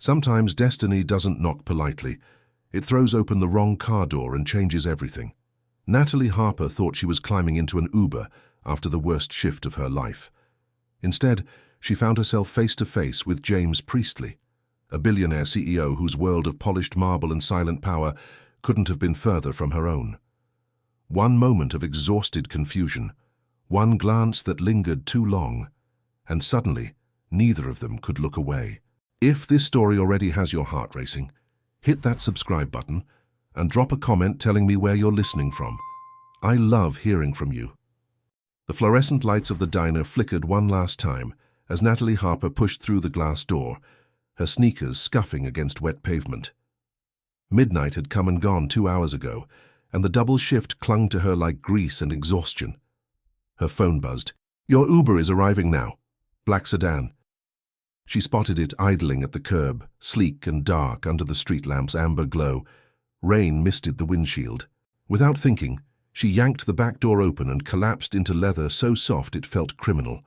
Sometimes destiny doesn't knock politely. It throws open the wrong car door and changes everything. Natalie Harper thought she was climbing into an Uber after the worst shift of her life. Instead, she found herself face to face with James Priestley, a billionaire CEO whose world of polished marble and silent power couldn't have been further from her own. One moment of exhausted confusion, one glance that lingered too long, and suddenly, neither of them could look away. If this story already has your heart racing, hit that subscribe button and drop a comment telling me where you're listening from. I love hearing from you. The fluorescent lights of the diner flickered one last time as Natalie Harper pushed through the glass door, her sneakers scuffing against wet pavement. Midnight had come and gone 2 hours ago, and the double shift clung to her like grease and exhaustion. Her phone buzzed. "Your Uber is arriving now. Black sedan." She spotted it idling at the curb, sleek and dark under the street lamp's amber glow. Rain misted the windshield. Without thinking, she yanked the back door open and collapsed into leather so soft it felt criminal.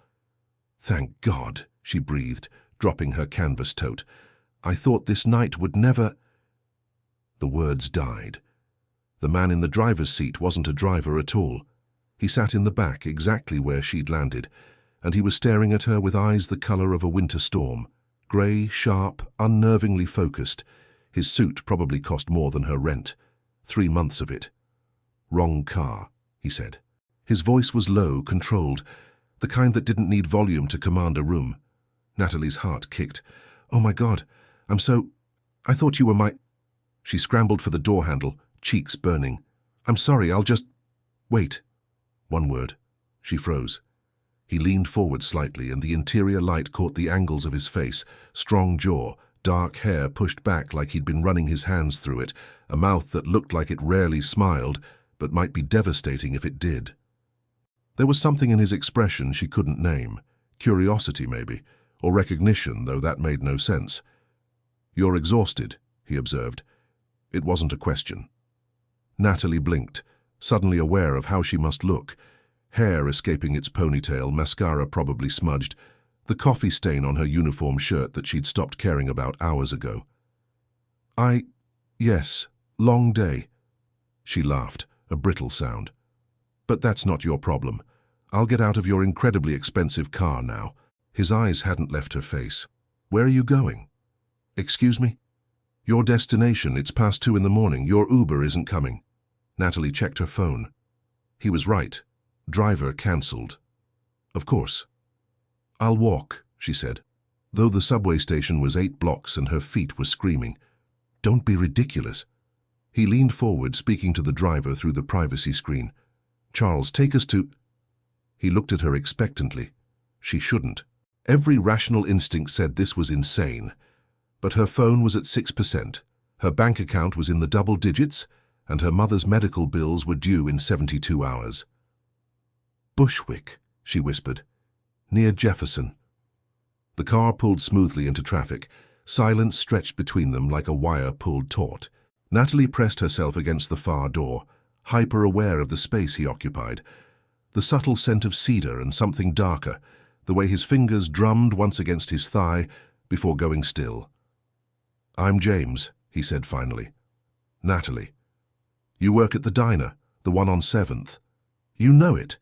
"Thank God," she breathed, dropping her canvas tote. "I thought this night would never—" The words died. The man in the driver's seat wasn't a driver at all. He sat in the back, exactly where she'd landed, and he was staring at her with eyes the color of a winter storm. Grey, sharp, unnervingly focused. His suit probably cost more than her rent. 3 months of it. "Wrong car," he said. His voice was low, controlled, the kind that didn't need volume to command a room. Natalie's heart kicked. "Oh my God, I thought you were my—" She scrambled for the door handle, cheeks burning. "I'm sorry, I'll just— wait." One word. She froze. He leaned forward slightly, and the interior light caught the angles of his face, strong jaw, dark hair pushed back like he'd been running his hands through it, a mouth that looked like it rarely smiled, but might be devastating if it did. There was something in his expression she couldn't name. Curiosity, maybe, or recognition, though that made no sense. "You're exhausted," he observed. It wasn't a question. Natalie blinked, suddenly aware of how she must look. Hair escaping its ponytail, mascara probably smudged, the coffee stain on her uniform shirt that she'd stopped caring about hours ago. Yes, long day." She laughed, a brittle sound. "But that's not your problem. I'll get out of your incredibly expensive car now." His eyes hadn't left her face. "Where are you going?" "Excuse me?" "Your destination. It's past 2 in the morning. Your Uber isn't coming." Natalie checked her phone. He was right. Driver cancelled. "Of course." "I'll walk," she said, though the subway station was 8 blocks and her feet were screaming. "Don't be ridiculous." He leaned forward, speaking to the driver through the privacy screen. "Charles, take us to—" He looked at her expectantly. She shouldn't. Every rational instinct said this was insane. But her phone was at 6%, her bank account was in the double digits, and her mother's medical bills were due in 72 hours. "Bushwick," she whispered. "Near Jefferson." The car pulled smoothly into traffic. Silence stretched between them like a wire pulled taut. Natalie pressed herself against the far door, hyper-aware of the space he occupied. The subtle scent of cedar and something darker, the way his fingers drummed once against his thigh before going still. "I'm James," he said finally. "Natalie. You work at the diner, the one on 7th. You know it."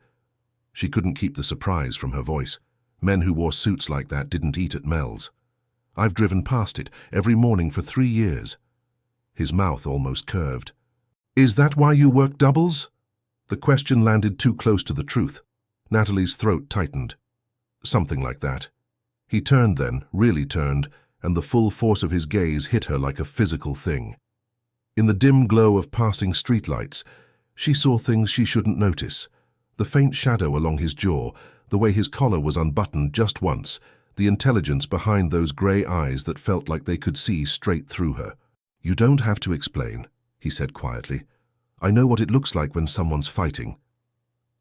She couldn't keep the surprise from her voice. Men who wore suits like that didn't eat at Mel's. "I've driven past it every morning for 3 years." His mouth almost curved. "Is that why you work doubles?" The question landed too close to the truth. Natalie's throat tightened. "Something like that." He turned then, really turned, and the full force of his gaze hit her like a physical thing. In the dim glow of passing streetlights, she saw things she shouldn't notice. The faint shadow along his jaw, the way his collar was unbuttoned just once, the intelligence behind those grey eyes that felt like they could see straight through her. "You don't have to explain," he said quietly. "I know what it looks like when someone's fighting."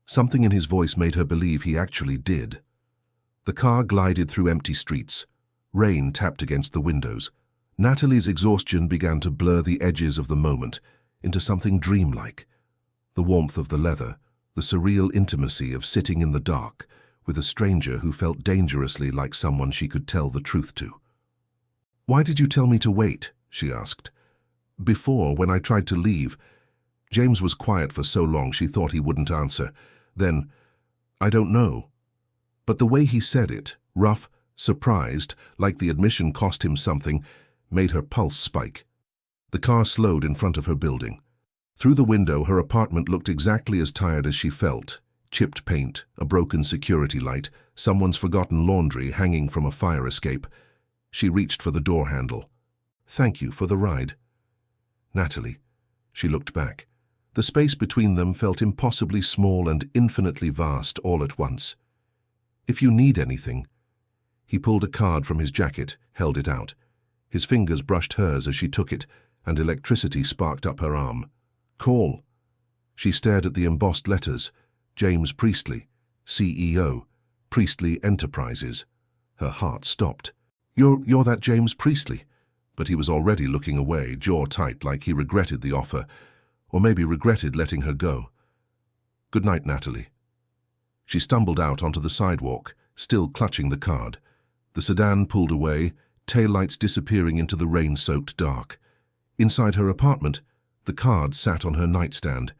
Something in his voice made her believe he actually did. The car glided through empty streets. Rain tapped against the windows. Natalie's exhaustion began to blur the edges of the moment into something dreamlike. The warmth of the leather, the surreal intimacy of sitting in the dark with a stranger who felt dangerously like someone she could tell the truth to. "Why did you tell me to wait?" she asked. "Before, when I tried to leave." James was quiet for so long she thought he wouldn't answer. Then, "I don't know." But the way he said it, rough, surprised, like the admission cost him something, made her pulse spike. The car slowed in front of her building. Through the window, her apartment looked exactly as tired as she felt. Chipped paint, a broken security light, someone's forgotten laundry hanging from a fire escape. She reached for the door handle. "Thank you for the ride." "Natalie." She looked back. The space between them felt impossibly small and infinitely vast all at once. "If you need anything." He pulled a card from his jacket, held it out. His fingers brushed hers as she took it, and electricity sparked up her arm. "Call." She stared at the embossed letters. James Priestley, CEO, Priestley Enterprises. Her heart stopped. You're that James Priestley." But he was already looking away, jaw tight, like he regretted the offer, or maybe regretted letting her go. "Good night, Natalie." She stumbled out onto the sidewalk, still clutching the card. The sedan pulled away, taillights disappearing into the rain-soaked dark. Inside her apartment, the card sat on her nightstand.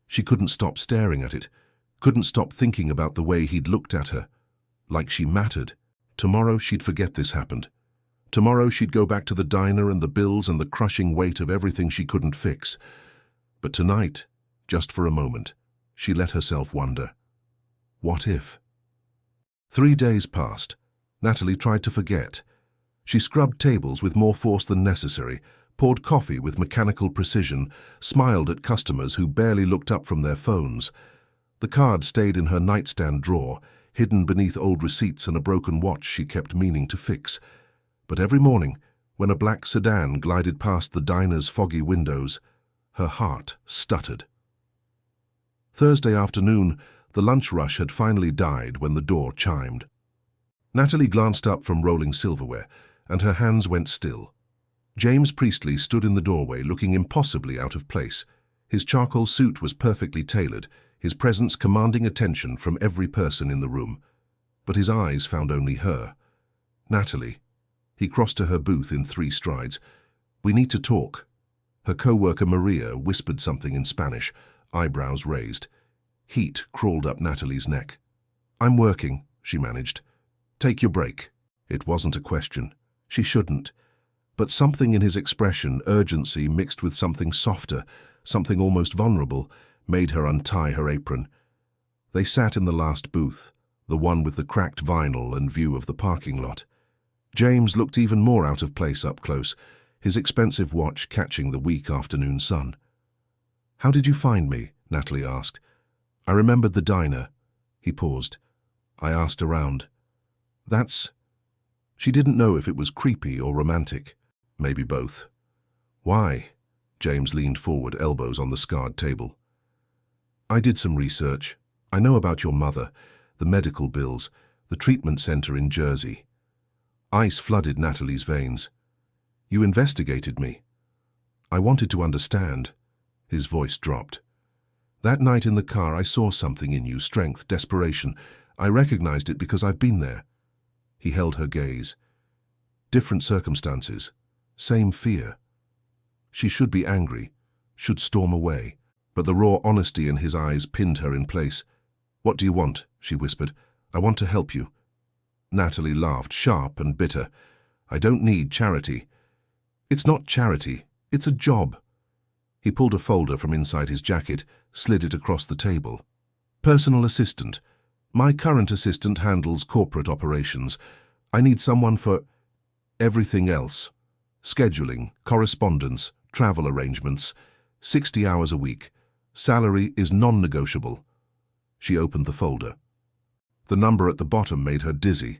She couldn't stop staring at it, couldn't stop thinking about the way he'd looked at her. Like she mattered. Tomorrow she'd forget this happened. Tomorrow she'd go back to the diner and the bills and the crushing weight of everything she couldn't fix. But tonight, just for a moment, she let herself wonder. What if? 3 days passed. Natalie tried to forget. She scrubbed tables with more force than necessary, poured coffee with mechanical precision, smiled at customers who barely looked up from their phones. The card stayed in her nightstand drawer, hidden beneath old receipts and a broken watch she kept meaning to fix. But every morning, when a black sedan glided past the diner's foggy windows, her heart stuttered. Thursday afternoon, the lunch rush had finally died when the door chimed. Natalie glanced up from rolling silverware, and her hands went still. James Priestley stood in the doorway, looking impossibly out of place. His charcoal suit was perfectly tailored, his presence commanding attention from every person in the room. But his eyes found only her. "Natalie." He crossed to her booth in 3 strides. "We need to talk." Her co-worker Maria whispered something in Spanish, eyebrows raised. Heat crawled up Natalie's neck. "I'm working," she managed. "Take your break." It wasn't a question. She shouldn't. But something in his expression, urgency mixed with something softer, something almost vulnerable, made her untie her apron. They sat in the last booth, the one with the cracked vinyl and view of the parking lot. James looked even more out of place up close, his expensive watch catching the weak afternoon sun. "How did you find me?" Natalie asked. "I remembered the diner." He paused. "I asked around." "That's—" She didn't know if it was creepy or romantic. Maybe both. "Why?" James leaned forward, elbows on the scarred table. "I did some research. I know about your mother, the medical bills, the treatment center in Jersey." Ice flooded Natalie's veins. "You investigated me." "I wanted to understand." His voice dropped. "That night in the car I saw something in you, strength, desperation. I recognized it because I've been there." He held her gaze. "Different circumstances. Same fear." She should be angry, should storm away, but the raw honesty in his eyes pinned her in place. "What do you want?" she whispered. "I want to help you." Natalie laughed, sharp and bitter. "I don't need charity." "It's not charity. It's a job." He pulled a folder from inside his jacket, slid it across the table. "Personal assistant. My current assistant handles corporate operations. I need someone for everything else. Scheduling, correspondence, travel arrangements. 60 hours a week. Salary is non-negotiable." She opened the folder. The number at the bottom made her dizzy.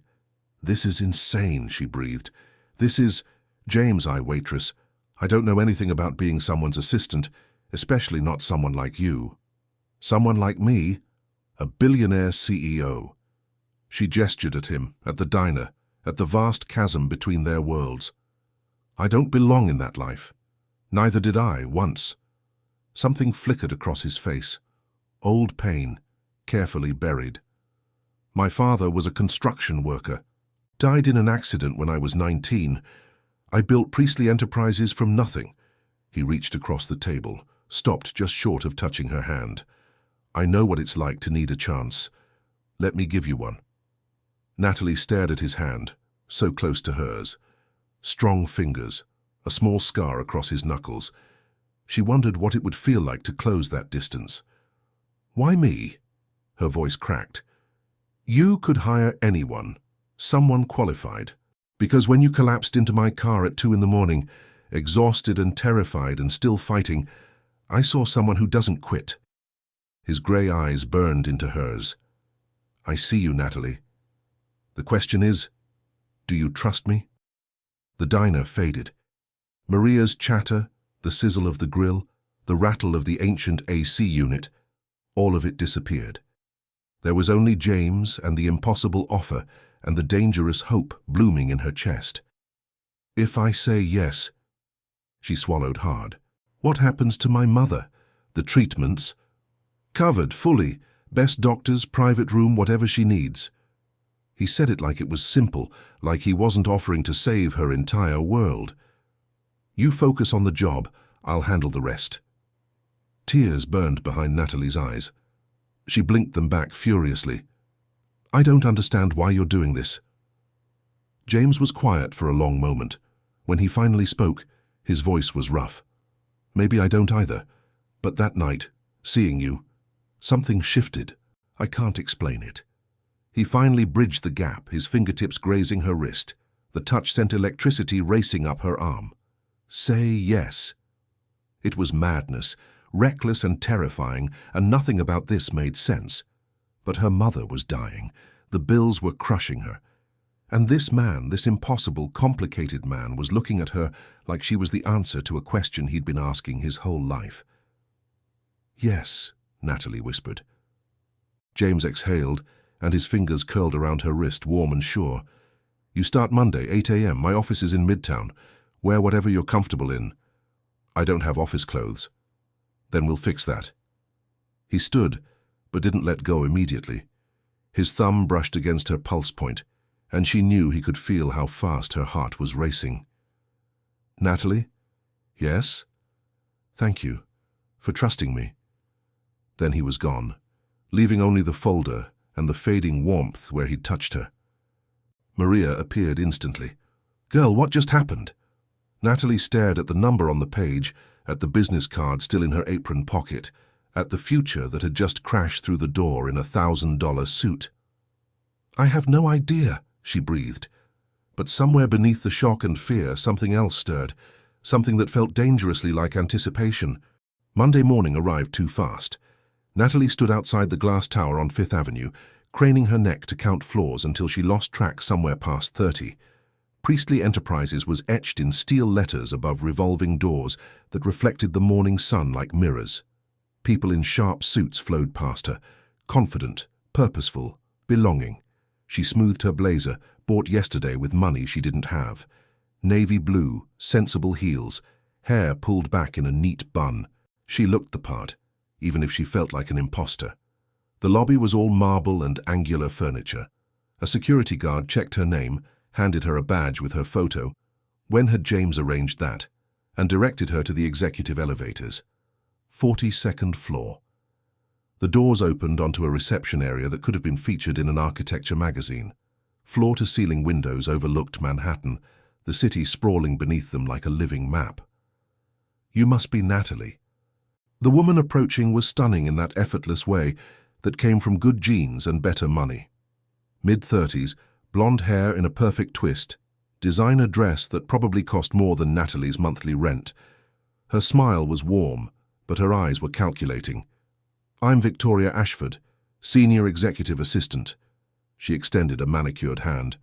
"This is insane," she breathed. "This is James, waitress. I don't know anything about being someone's assistant, especially not someone like you." "Someone like me? A billionaire CEO." She gestured at him, at the diner, at the vast chasm between their worlds. "I don't belong in that life. Neither did I, once." Something flickered across his face. Old pain, carefully buried. "My father was a construction worker. Died in an accident when I was 19. I built Priestley Enterprises from nothing. He reached across the table, stopped just short of touching her hand. I know what it's like to need a chance. Let me give you one. Natalie stared at his hand, so close to hers. Strong fingers, a small scar across his knuckles. She wondered what it would feel like to close that distance. Why me? Her voice cracked. You could hire anyone, someone qualified. Because when you collapsed into my car at 2 in the morning, exhausted and terrified and still fighting, I saw someone who doesn't quit. His grey eyes burned into hers. I see you, Natalie. The question is, do you trust me? The diner faded. Maria's chatter, the sizzle of the grill, the rattle of the ancient AC unit, all of it disappeared. There was only James and the impossible offer and the dangerous hope blooming in her chest. If I say yes, she swallowed hard. What happens to my mother? The treatments? Covered, fully. Best doctors, private room, whatever she needs. He said it like it was simple, like he wasn't offering to save her entire world. You focus on the job, I'll handle the rest. Tears burned behind Natalie's eyes. She blinked them back furiously. I don't understand why you're doing this. James was quiet for a long moment. When he finally spoke, his voice was rough. Maybe I don't either, but that night, seeing you, something shifted. I can't explain it. He finally bridged the gap, his fingertips grazing her wrist. The touch sent electricity racing up her arm. Say yes. It was madness, reckless and terrifying, and nothing about this made sense. But her mother was dying. The bills were crushing her. And this man, this impossible, complicated man, was looking at her like she was the answer to a question he'd been asking his whole life. Yes, Natalie whispered. James exhaled, and his fingers curled around her wrist, warm and sure. You start Monday, 8 a.m. My office is in Midtown. Wear whatever you're comfortable in. I don't have office clothes. Then we'll fix that. He stood, but didn't let go immediately. His thumb brushed against her pulse point, and she knew he could feel how fast her heart was racing. Natalie? Yes? Thank you for trusting me. Then he was gone, leaving only the folder and the fading warmth where he'd touched her. Maria appeared instantly. Girl, what just happened? Natalie stared at the number on the page, at the business card still in her apron pocket, at the future that had just crashed through the door in a $1,000 suit. I have no idea, she breathed. But somewhere beneath the shock and fear, something else stirred, something that felt dangerously like anticipation. Monday morning arrived too fast. Natalie stood outside the glass tower on Fifth Avenue, craning her neck to count floors until she lost track somewhere past 30. Priestley Enterprises was etched in steel letters above revolving doors that reflected the morning sun like mirrors. People in sharp suits flowed past her, confident, purposeful, belonging. She smoothed her blazer, bought yesterday with money she didn't have. Navy blue, sensible heels, hair pulled back in a neat bun. She looked the part, even if she felt like an imposter. The lobby was all marble and angular furniture. A security guard checked her name, handed her a badge with her photo. When had James arranged that? And directed her to the executive elevators. 42nd floor. The doors opened onto a reception area that could have been featured in an architecture magazine. Floor-to-ceiling windows overlooked Manhattan, the city sprawling beneath them like a living map. You must be Natalie. The woman approaching was stunning in that effortless way that came from good genes and better money. Mid-30s, blonde hair in a perfect twist, designer dress that probably cost more than Natalie's monthly rent. Her smile was warm, but her eyes were calculating. I'm Victoria Ashford, Senior Executive Assistant. She extended a manicured hand.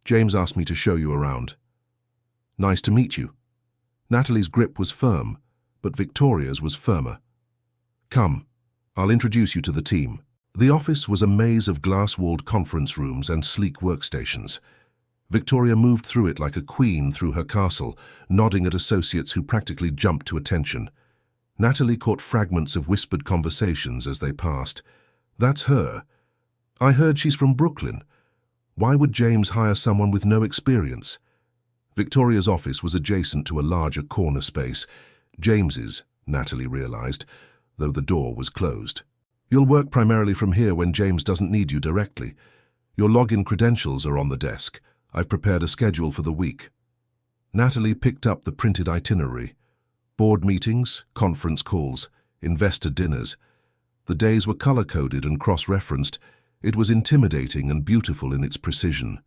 James asked me to show you around. Nice to meet you. Natalie's grip was firm, but Victoria's was firmer. Come, I'll introduce you to the team. The office was a maze of glass-walled conference rooms and sleek workstations. Victoria moved through it like a queen through her castle, nodding at associates who practically jumped to attention. Natalie caught fragments of whispered conversations as they passed. That's her. I heard she's from Brooklyn. Why would James hire someone with no experience? Victoria's office was adjacent to a larger corner space. James's, Natalie realized, though the door was closed. You'll work primarily from here when James doesn't need you directly. Your login credentials are on the desk. I've prepared a schedule for the week. Natalie picked up the printed itinerary. Board meetings, conference calls, investor dinners. The days were color-coded and cross-referenced. It was intimidating and beautiful in its precision.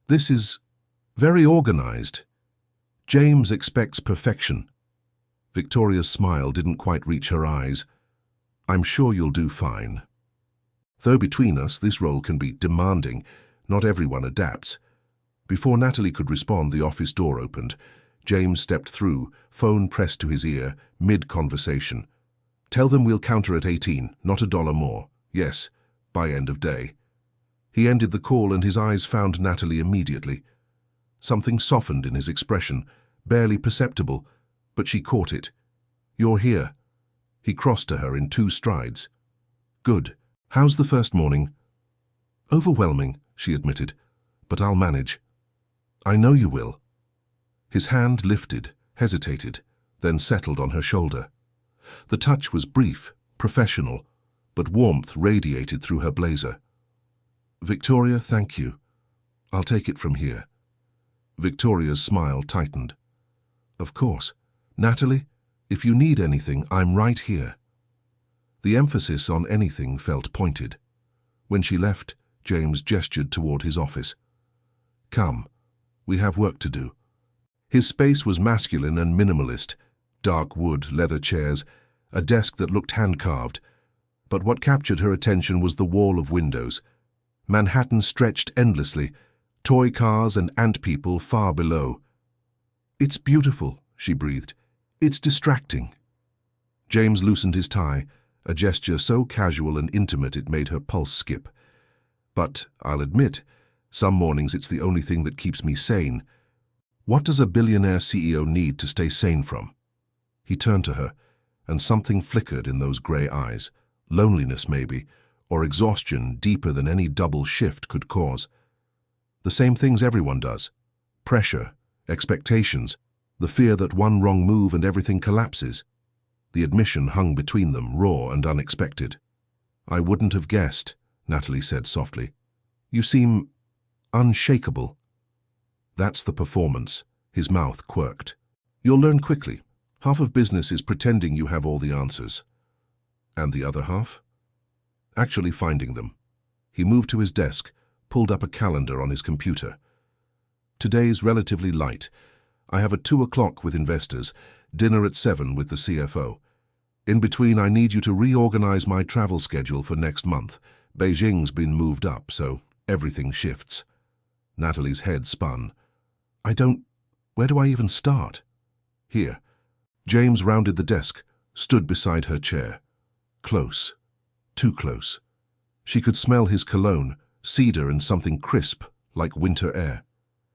This is very organized. James expects perfection. Victoria's smile didn't quite reach her eyes. I'm sure you'll do fine. Though between us, this role can be demanding. Not everyone adapts. Before Natalie could respond, the office door opened. James stepped through, phone pressed to his ear, mid-conversation. Tell them we'll counter at 18, not $1 more. Yes, by end of day. He ended the call and his eyes found Natalie immediately. Something softened in his expression, barely perceptible, but she caught it. You're here. He crossed to her in 2 strides. Good. How's the first morning? Overwhelming, she admitted, but I'll manage. I know you will. His hand lifted, hesitated, then settled on her shoulder. The touch was brief, professional, but warmth radiated through her blazer. Victoria, thank you. I'll take it from here. Victoria's smile tightened. Of course. Natalie, if you need anything, I'm right here. The emphasis on anything felt pointed. When she left, James gestured toward his office. Come, we have work to do. His space was masculine and minimalist. Dark wood, leather chairs, a desk that looked hand-carved. But what captured her attention was the wall of windows. Manhattan stretched endlessly, toy cars and ant people far below. It's beautiful, she breathed. It's distracting. James loosened his tie, a gesture so casual and intimate it made her pulse skip. But, I'll admit, some mornings it's the only thing that keeps me sane. What does a billionaire CEO need to stay sane from? He turned to her, and something flickered in those grey eyes. Loneliness, maybe, or exhaustion deeper than any double shift could cause. The same things everyone does. Pressure, expectations, the fear that one wrong move and everything collapses. The admission hung between them, raw and unexpected. I wouldn't have guessed, Natalie said softly. You seem unshakable. That's the performance. His mouth quirked. You'll learn quickly. Half of business is pretending you have all the answers. And the other half? Actually finding them. He moved to his desk, pulled up a calendar on his computer. Today's relatively light. I have a 2 o'clock with investors, dinner at 7 with the CFO. In between, I need you to reorganize my travel schedule for next month. Beijing's been moved up, so everything shifts. Natalie's head spun. Where do I even start? Here. James rounded the desk, stood beside her chair. Close. Too close. She could smell his cologne, cedar and something crisp, like winter air.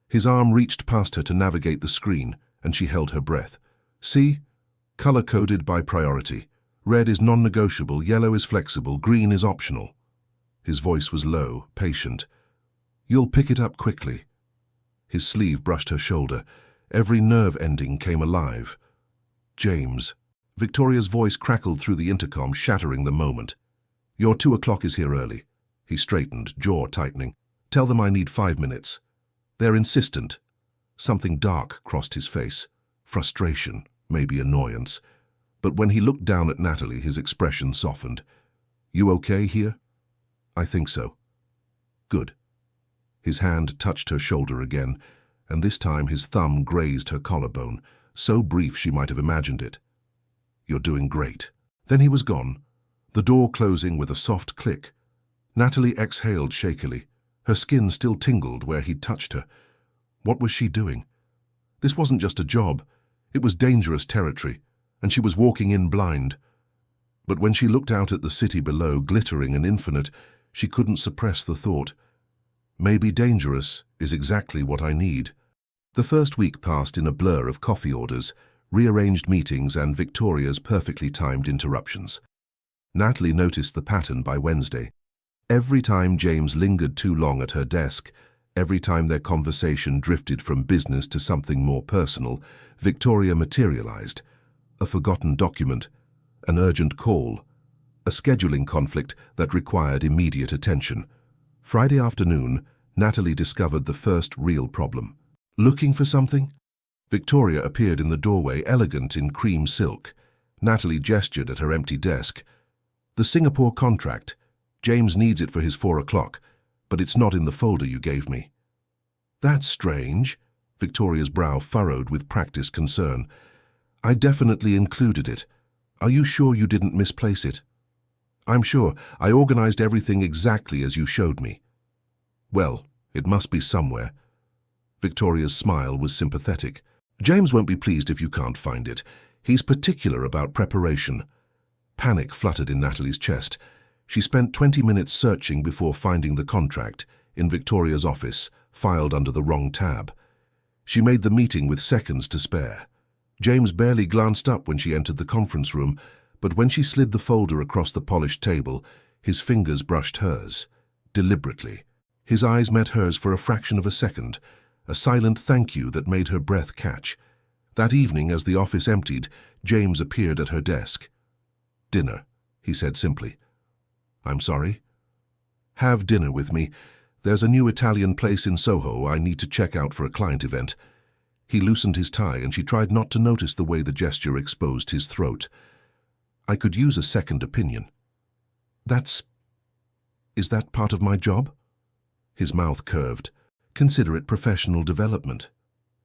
His arm reached past her to navigate the screen, and she held her breath. See? Color-coded by priority. Red is non-negotiable, yellow is flexible, green is optional. His voice was low, patient. You'll pick it up quickly. His sleeve brushed her shoulder. Every nerve ending came alive. James. Victoria's voice crackled through the intercom, shattering the moment. Your 2 o'clock is here early. He straightened, jaw tightening. Tell them I need 5 minutes. They're insistent. Something dark crossed his face. Frustration, maybe annoyance. But when he looked down at Natalie, his expression softened. You okay here? I think so. Good. His hand touched her shoulder again, and this time his thumb grazed her collarbone, so brief she might have imagined it. You're doing great. Then he was gone, the door closing with a soft click. Natalie exhaled shakily. Her skin still tingled where he'd touched her. What was she doing? This wasn't just a job. It was dangerous territory, and she was walking in blind. But when she looked out at the city below, glittering and infinite, she couldn't suppress the thought, maybe dangerous is exactly what I need. The first week passed in a blur of coffee orders, rearranged meetings and Victoria's perfectly timed interruptions. Natalie noticed the pattern by Wednesday. Every time James lingered too long at her desk, Every time their conversation drifted from business to something more personal, Victoria materialized. A forgotten document, an urgent call, a scheduling conflict that required immediate attention. Friday afternoon, Natalie discovered the first real problem. Looking for something? Victoria appeared in the doorway, elegant in cream silk. Natalie gestured at her empty desk. "The Singapore contract. James needs it for his 4 o'clock, but it's not in the folder you gave me." "That's strange." Victoria's brow furrowed with practiced concern. "I definitely included it. Are you sure you didn't misplace it?" "I'm sure. I organized everything exactly as you showed me." "Well, it must be somewhere." Victoria's smile was sympathetic. "James won't be pleased if you can't find it. He's particular about preparation." Panic fluttered in Natalie's chest. She spent 20 minutes searching before finding the contract in Victoria's office, filed under the wrong tab. She made the meeting with seconds to spare. James barely glanced up when she entered the conference room, but when she slid the folder across the polished table, his fingers brushed hers, deliberately. His eyes met hers for a fraction of a second, a silent thank you that made her breath catch. That evening, as the office emptied, James appeared at her desk. "Dinner," he said simply. "I'm sorry?" "Have dinner with me. There's a new Italian place in Soho I need to check out for a client event." He loosened his tie, and she tried not to notice the way the gesture exposed his throat. "I could use a second opinion." Is that part of my job?" His mouth curved. "Consider it professional development."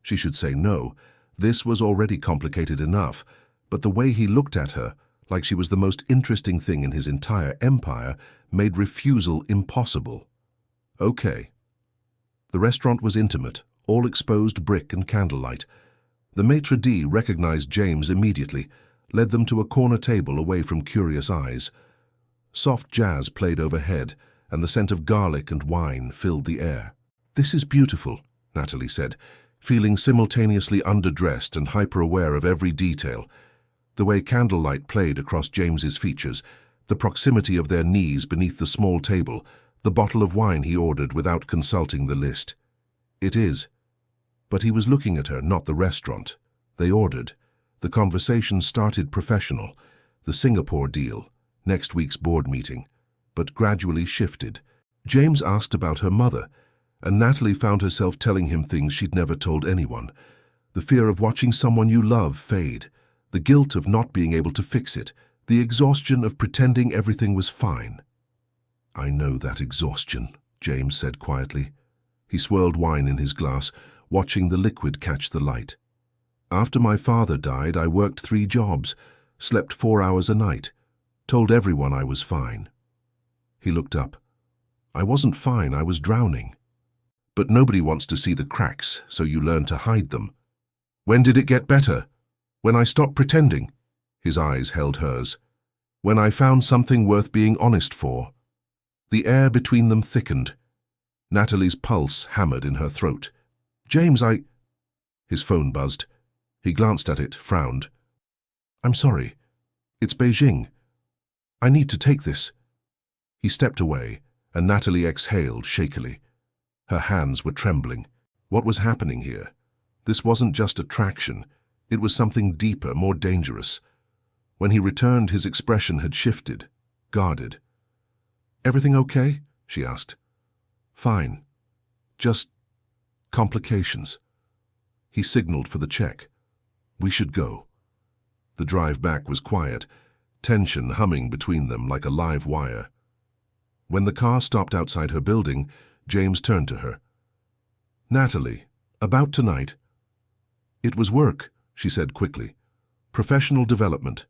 She should say no. This was already complicated enough, but the way he looked at her, like she was the most interesting thing in his entire empire, made refusal impossible. "Okay." The restaurant was intimate, all exposed brick and candlelight. The maitre d' recognized James immediately, led them to a corner table away from curious eyes. Soft jazz played overhead, and the scent of garlic and wine filled the air. "This is beautiful," Natalie said, feeling simultaneously underdressed and hyper-aware of every detail. The way candlelight played across James's features, the proximity of their knees beneath the small table, the bottle of wine he ordered without consulting the list. "It is." But he was looking at her, not the restaurant. They ordered. The conversation started professional. The Singapore deal, next week's board meeting, but gradually shifted. James asked about her mother, and Natalie found herself telling him things she'd never told anyone. The fear of watching someone you love fade, the guilt of not being able to fix it, the exhaustion of pretending everything was fine. "I know that exhaustion," James said quietly. He swirled wine in his glass, watching the liquid catch the light. "After my father died, I worked 3 jobs, slept 4 hours a night, told everyone I was fine." He looked up. "I wasn't fine, I was drowning." "But nobody wants to see the cracks, so you learn to hide them." "When did it get better?" "When I stopped pretending." His eyes held hers. "When I found something worth being honest for." The air between them thickened. Natalie's pulse hammered in her throat. "James, His phone buzzed. He glanced at it, frowned. "I'm sorry. It's Beijing. I need to take this." He stepped away, and Natalie exhaled shakily. Her hands were trembling. What was happening here? This wasn't just attraction. It was something deeper, more dangerous. When he returned, his expression had shifted, guarded. "Everything okay?" she asked. "Fine. Just complications." He signaled for the check. "We should go." The drive back was quiet, tension humming between them like a live wire. When the car stopped outside her building, James turned to her. "Natalie, about tonight." "It was work," she said quickly. "Professional development."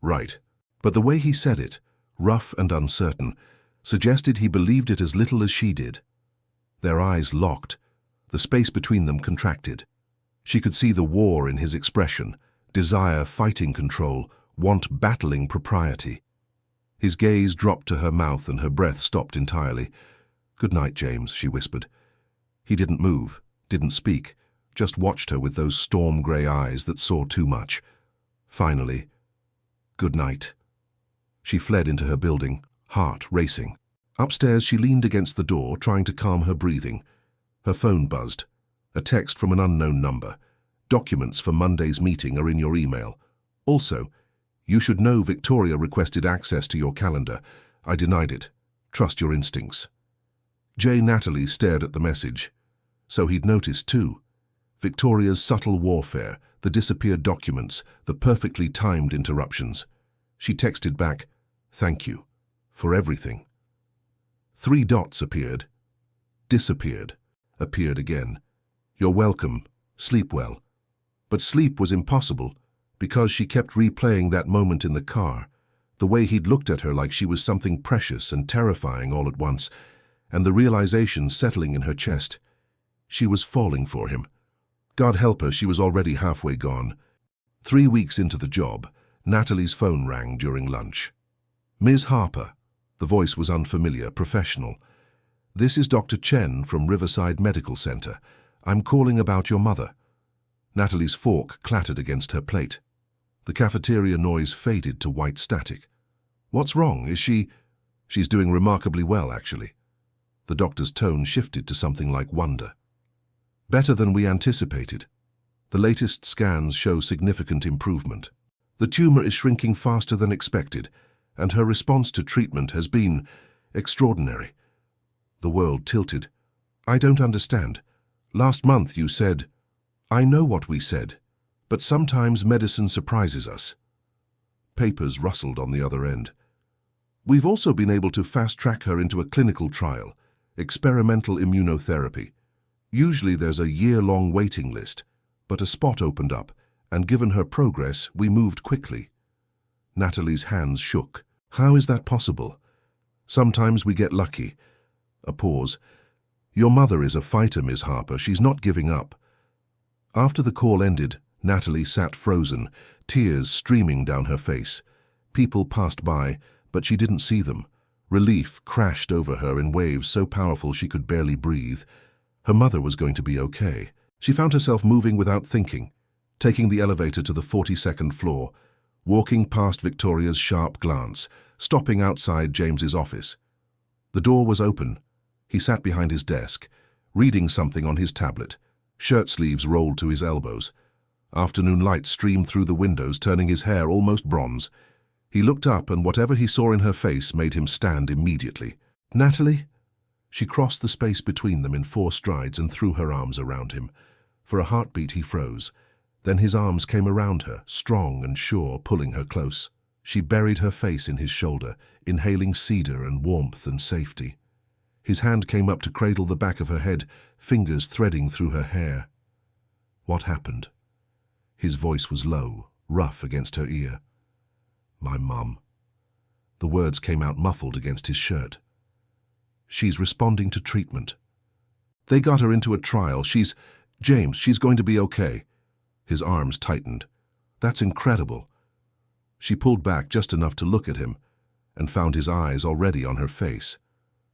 "Right." But the way he said it, rough and uncertain, suggested he believed it as little as she did. Their eyes locked. The space between them contracted. She could see the war in his expression, desire fighting control, want battling propriety. His gaze dropped to her mouth and her breath stopped entirely. "Good night, James," she whispered. He didn't move, didn't speak, just watched her with those storm-grey eyes that saw too much. Finally, "Good night." She fled into her building, heart racing. Upstairs, she leaned against the door, trying to calm her breathing. Her phone buzzed. A text from an unknown number. Documents for Monday's meeting are in your email. Also, you should know Victoria requested access to your calendar. I denied it. Trust your instincts. Natalie stared at the message. So he'd noticed too. Victoria's subtle warfare, the disappeared documents, the perfectly timed interruptions. She texted back, "Thank you. For everything." 3 dots appeared. Disappeared. Appeared again. "You're welcome. Sleep well." But sleep was impossible, because she kept replaying that moment in the car, the way he'd looked at her like she was something precious and terrifying all at once, and the realization settling in her chest. She was falling for him. God help her, she was already halfway gone. 3 weeks into the job, Natalie's phone rang during lunch. "Ms. Harper." The voice was unfamiliar, professional. "This is Dr. Chen from Riverside Medical Center. I'm calling about your mother." Natalie's fork clattered against her plate. The cafeteria noise faded to white static. "What's wrong? Is she—" "She's doing remarkably well, actually." The doctor's tone shifted to something like wonder. "Better than we anticipated. The latest scans show significant improvement. The tumor is shrinking faster than expected, and her response to treatment has been extraordinary." The world tilted. "I don't understand. Last month you said—" "I know what we said, but sometimes medicine surprises us." Papers rustled on the other end. "We've also been able to fast-track her into a clinical trial, experimental immunotherapy. Usually there's a year-long waiting list, but a spot opened up, and given her progress, we moved quickly." Natalie's hands shook. "How is that possible?" "Sometimes we get lucky." A pause. "Your mother is a fighter, Ms. Harper. She's not giving up." After the call ended, Natalie sat frozen, tears streaming down her face. People passed by, but she didn't see them. Relief crashed over her in waves so powerful she could barely breathe. Her mother was going to be okay. She found herself moving without thinking, taking the elevator to the 42nd floor, walking past Victoria's sharp glance, stopping outside James's office. The door was open. He sat behind his desk, reading something on his tablet, shirt sleeves rolled to his elbows. Afternoon light streamed through the windows, turning his hair almost bronze. He looked up, and whatever he saw in her face made him stand immediately. "Natalie?" She crossed the space between them in 4 strides and threw her arms around him. For a heartbeat he froze. Then his arms came around her, strong and sure, pulling her close. She buried her face in his shoulder, inhaling cedar and warmth and safety. His hand came up to cradle the back of her head, fingers threading through her hair. "What happened?" His voice was low, rough against her ear. "My mum." The words came out muffled against his shirt. "She's responding to treatment. They got her into a trial. James, she's going to be okay." His arms tightened. "That's incredible." She pulled back just enough to look at him, and found his eyes already on her face.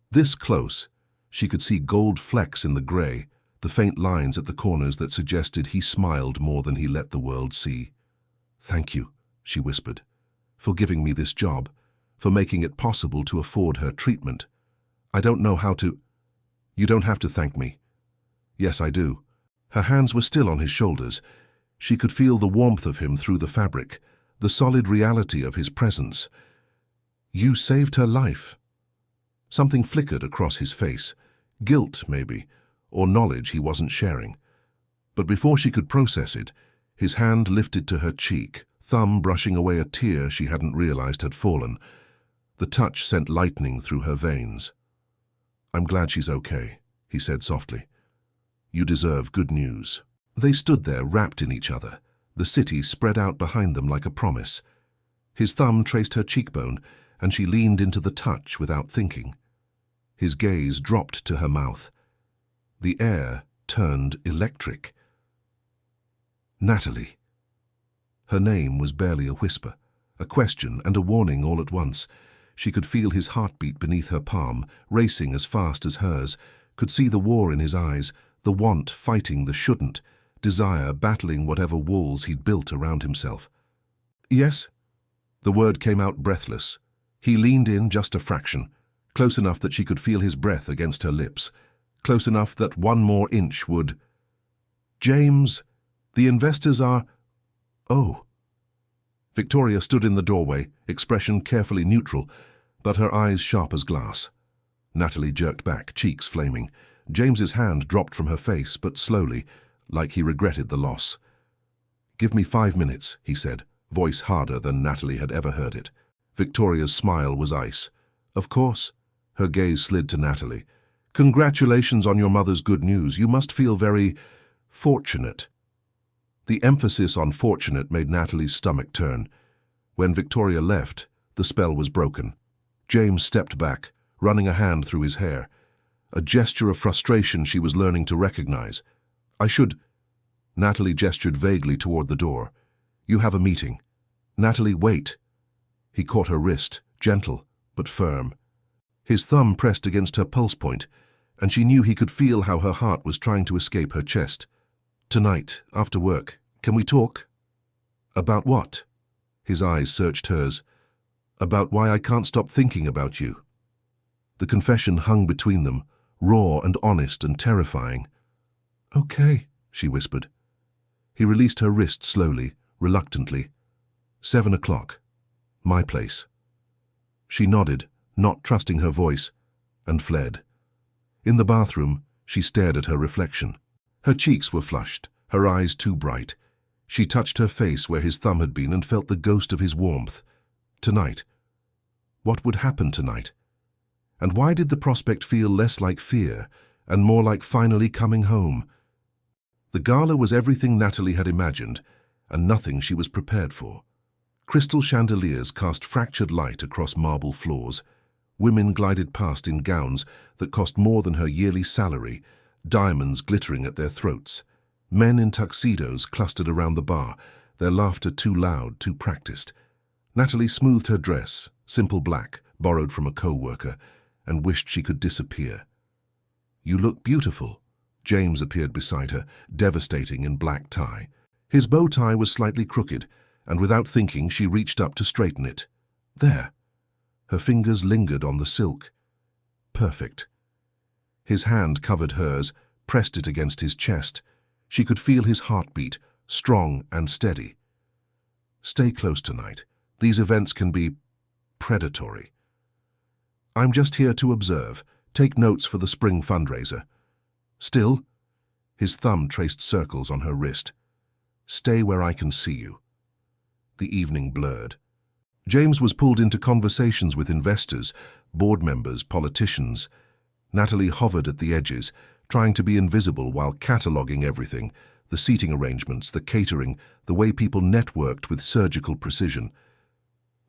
This close, she could see gold flecks in the gray, the faint lines at the corners that suggested he smiled more than he let the world see. "Thank you," she whispered, "for giving me this job, for making it possible to afford her treatment. I don't know how to—" "You don't have to thank me." "Yes, I do." Her hands were still on his shoulders. She could feel the warmth of him through the fabric, the solid reality of his presence. "You saved her life." Something flickered across his face. Guilt, maybe, or knowledge he wasn't sharing. But before she could process it, his hand lifted to her cheek, thumb brushing away a tear she hadn't realized had fallen. The touch sent lightning through her veins. "I'm glad she's okay," he said softly. "You deserve good news." They stood there, wrapped in each other, the city spread out behind them like a promise. His thumb traced her cheekbone, and she leaned into the touch without thinking. His gaze dropped to her mouth. The air turned electric. "Natalie." Her name was barely a whisper, a question and a warning all at once. She could feel his heartbeat beneath her palm, racing as fast as hers, could see the war in his eyes, the want fighting the shouldn't, desire battling whatever walls he'd built around himself. "Yes?" The word came out breathless. He leaned in just a fraction, close enough that she could feel his breath against her lips, close enough that one more inch would... "James, the investors are..." "Oh." Victoria stood in the doorway, expression carefully neutral, but her eyes sharp as glass. Natalie jerked back, cheeks flaming. James's hand dropped from her face, but slowly, like he regretted the loss. "Give me 5 minutes," he said, voice harder than Natalie had ever heard it. Victoria's smile was ice. "Of course." Her gaze slid to Natalie. "Congratulations on your mother's good news. You must feel very fortunate." The emphasis on fortunate made Natalie's stomach turn. When Victoria left, the spell was broken. James stepped back, running a hand through his hair. A gesture of frustration she was learning to recognize. "I should..." Natalie gestured vaguely toward the door. "You have a meeting." "Natalie, wait." He caught her wrist, gentle but firm. His thumb pressed against her pulse point, and she knew he could feel how her heart was trying to escape her chest. "Tonight, after work, can we talk?" "About what?" His eyes searched hers. "About why I can't stop thinking about you." The confession hung between them, raw and honest and terrifying. "Okay," she whispered. He released her wrist slowly, reluctantly. 7 o'clock. My place. She nodded, not trusting her voice, and fled. In the bathroom, she stared at her reflection. Her cheeks were flushed, her eyes too bright. She touched her face where his thumb had been and felt the ghost of his warmth. Tonight. What would happen tonight? And why did the prospect feel less like fear and more like finally coming home? The gala was everything Natalie had imagined, and nothing she was prepared for. Crystal chandeliers cast fractured light across marble floors. Women glided past in gowns that cost more than her yearly salary, diamonds glittering at their throats. Men in tuxedos clustered around the bar, their laughter too loud, too practiced. Natalie smoothed her dress, simple black, borrowed from a co-worker, and wished she could disappear. "You look beautiful." James appeared beside her, devastating in black tie. His bow tie was slightly crooked, and without thinking she reached up to straighten it. There. Her fingers lingered on the silk. Perfect. His hand covered hers, pressed it against his chest. She could feel his heartbeat, strong and steady. "Stay close tonight. These events can be predatory." "I'm just here to observe, take notes for the spring fundraiser." "Still?" His thumb traced circles on her wrist. "Stay where I can see you." The evening blurred. James was pulled into conversations with investors, board members, politicians. Natalie hovered at the edges, trying to be invisible while cataloguing everything, the seating arrangements, the catering, the way people networked with surgical precision.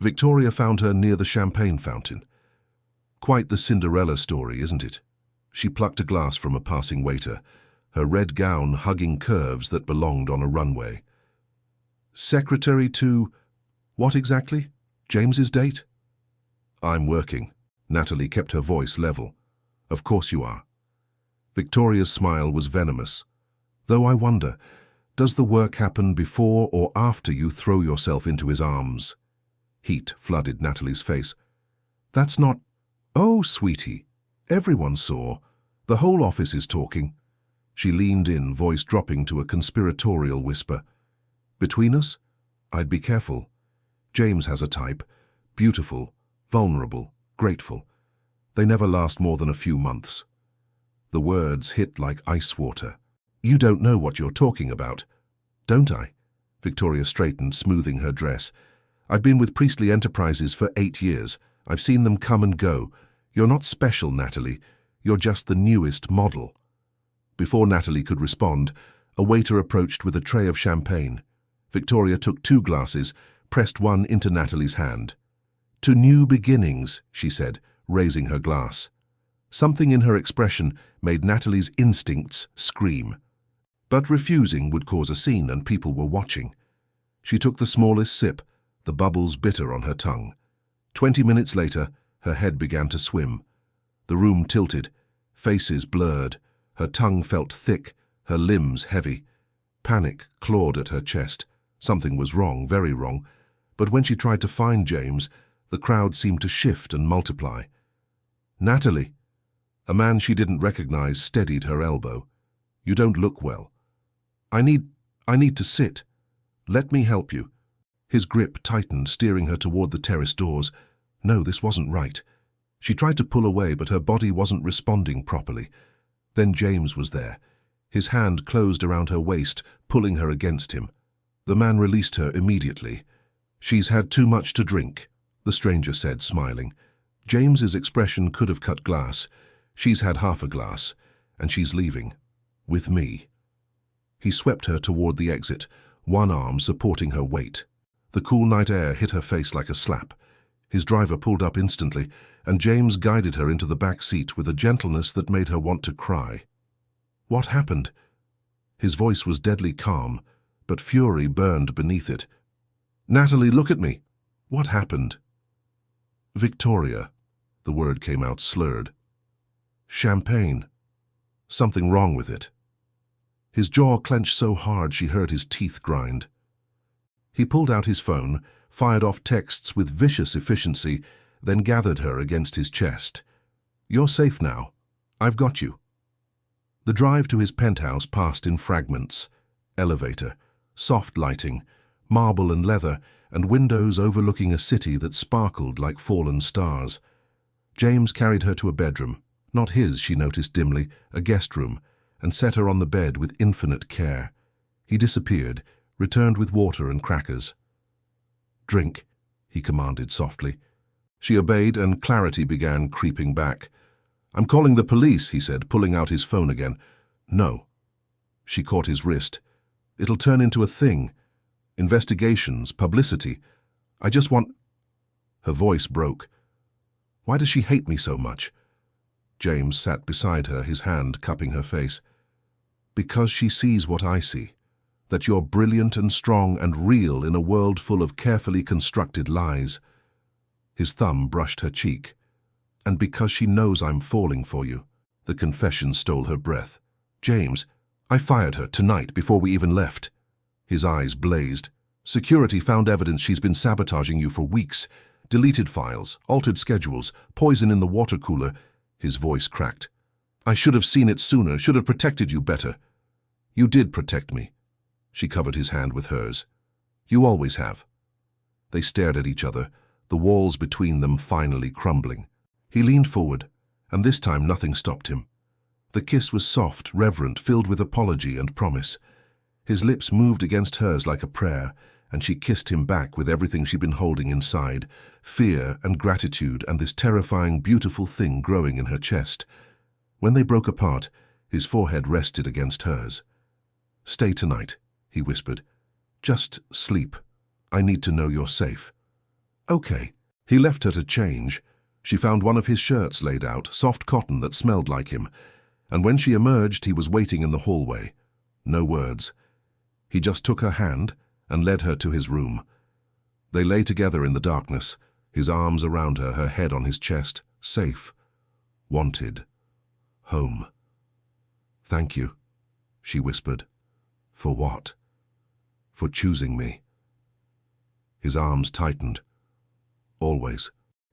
Victoria found her near the champagne fountain. Quite the Cinderella story, isn't it? She plucked a glass from a passing waiter, her red gown hugging curves that belonged on a runway. "Secretary to... what exactly? James's date?" "I'm working." Natalie kept her voice level. "Of course you are." Victoria's smile was venomous. "Though I wonder, does the work happen before or after you throw yourself into his arms?" Heat flooded Natalie's face. "That's not..." "Oh, sweetie, everyone saw. The whole office is talking." She leaned in, voice dropping to a conspiratorial whisper. "Between us? I'd be careful. James has a type. Beautiful, vulnerable, grateful. They never last more than a few months." The words hit like ice water. "You don't know what you're talking about." "Don't I?" Victoria straightened, smoothing her dress. "I've been with Priestley Enterprises for 8 years. I've seen them come and go. You're not special, Natalie. You're just the newest model." Before Natalie could respond, a waiter approached with a tray of champagne. Victoria took 2 glasses, pressed one into Natalie's hand. "To new beginnings," she said, raising her glass. Something in her expression made Natalie's instincts scream. But refusing would cause a scene, and people were watching. She took the smallest sip, the bubbles bitter on her tongue. 20 minutes later, her head began to swim. The room tilted, faces blurred. Her tongue felt thick, her limbs heavy. Panic clawed at her chest. Something was wrong, very wrong. But when she tried to find James, the crowd seemed to shift and multiply. Natalie. A man she didn't recognize steadied her elbow. You don't look well. I need to sit. Let me help you. His grip tightened, steering her toward the terrace doors. No, this wasn't right. She tried to pull away, but her body wasn't responding properly. Then James was there. His hand closed around her waist, pulling her against him. The man released her immediately. She's had too much to drink, the stranger said, smiling. James's expression could have cut glass. She's had half a glass, and she's leaving. With me. He swept her toward the exit, one arm supporting her weight. The cool night air hit her face like a slap. His driver pulled up instantly, and James guided her into the back seat with a gentleness that made her want to cry. What happened? His voice was deadly calm, but fury burned beneath it. Natalie, look at me. What happened? Victoria. The word came out slurred. Champagne. Something wrong with it. His jaw clenched so hard she heard his teeth grind. He pulled out his phone, fired off texts with vicious efficiency, then gathered her against his chest. You're safe now. I've got you. The drive to his penthouse passed in fragments. Elevator, soft lighting, marble and leather, and windows overlooking a city that sparkled like fallen stars. James carried her to a bedroom, not his, she noticed dimly, a guest room, and set her on the bed with infinite care. He disappeared, returned with water and crackers. Drink, he commanded softly. She obeyed, and clarity began creeping back. I'm calling the police, he said, pulling out his phone again. No. She caught his wrist. It'll turn into a thing. Investigations, publicity. I just want... Her voice broke. Why does she hate me so much? James sat beside her, his hand cupping her face. Because she sees what I see. That you're brilliant and strong and real in a world full of carefully constructed lies. His thumb brushed her cheek. And because she knows I'm falling for you. The confession stole her breath. James, I fired her tonight before we even left. His eyes blazed. Security found evidence she's been sabotaging you for weeks. Deleted files, altered schedules, poison in the water cooler. His voice cracked. I should have seen it sooner, should have protected you better. You did protect me. She covered his hand with hers. You always have. They stared at each other, the walls between them finally crumbling. He leaned forward, and this time nothing stopped him. The kiss was soft, reverent, filled with apology and promise. His lips moved against hers like a prayer, and she kissed him back with everything she'd been holding inside, fear and gratitude and this terrifying, beautiful thing growing in her chest. When they broke apart, his forehead rested against hers. Stay tonight, he whispered. Just sleep. I need to know you're safe. Okay. He left her to change. She found one of his shirts laid out, soft cotton that smelled like him, and when she emerged, he was waiting in the hallway. No words. He just took her hand and led her to his room. They lay together in the darkness, his arms around her, her head on his chest, safe, wanted, home. Thank you, she whispered. For what? For choosing me. His arms tightened. Always.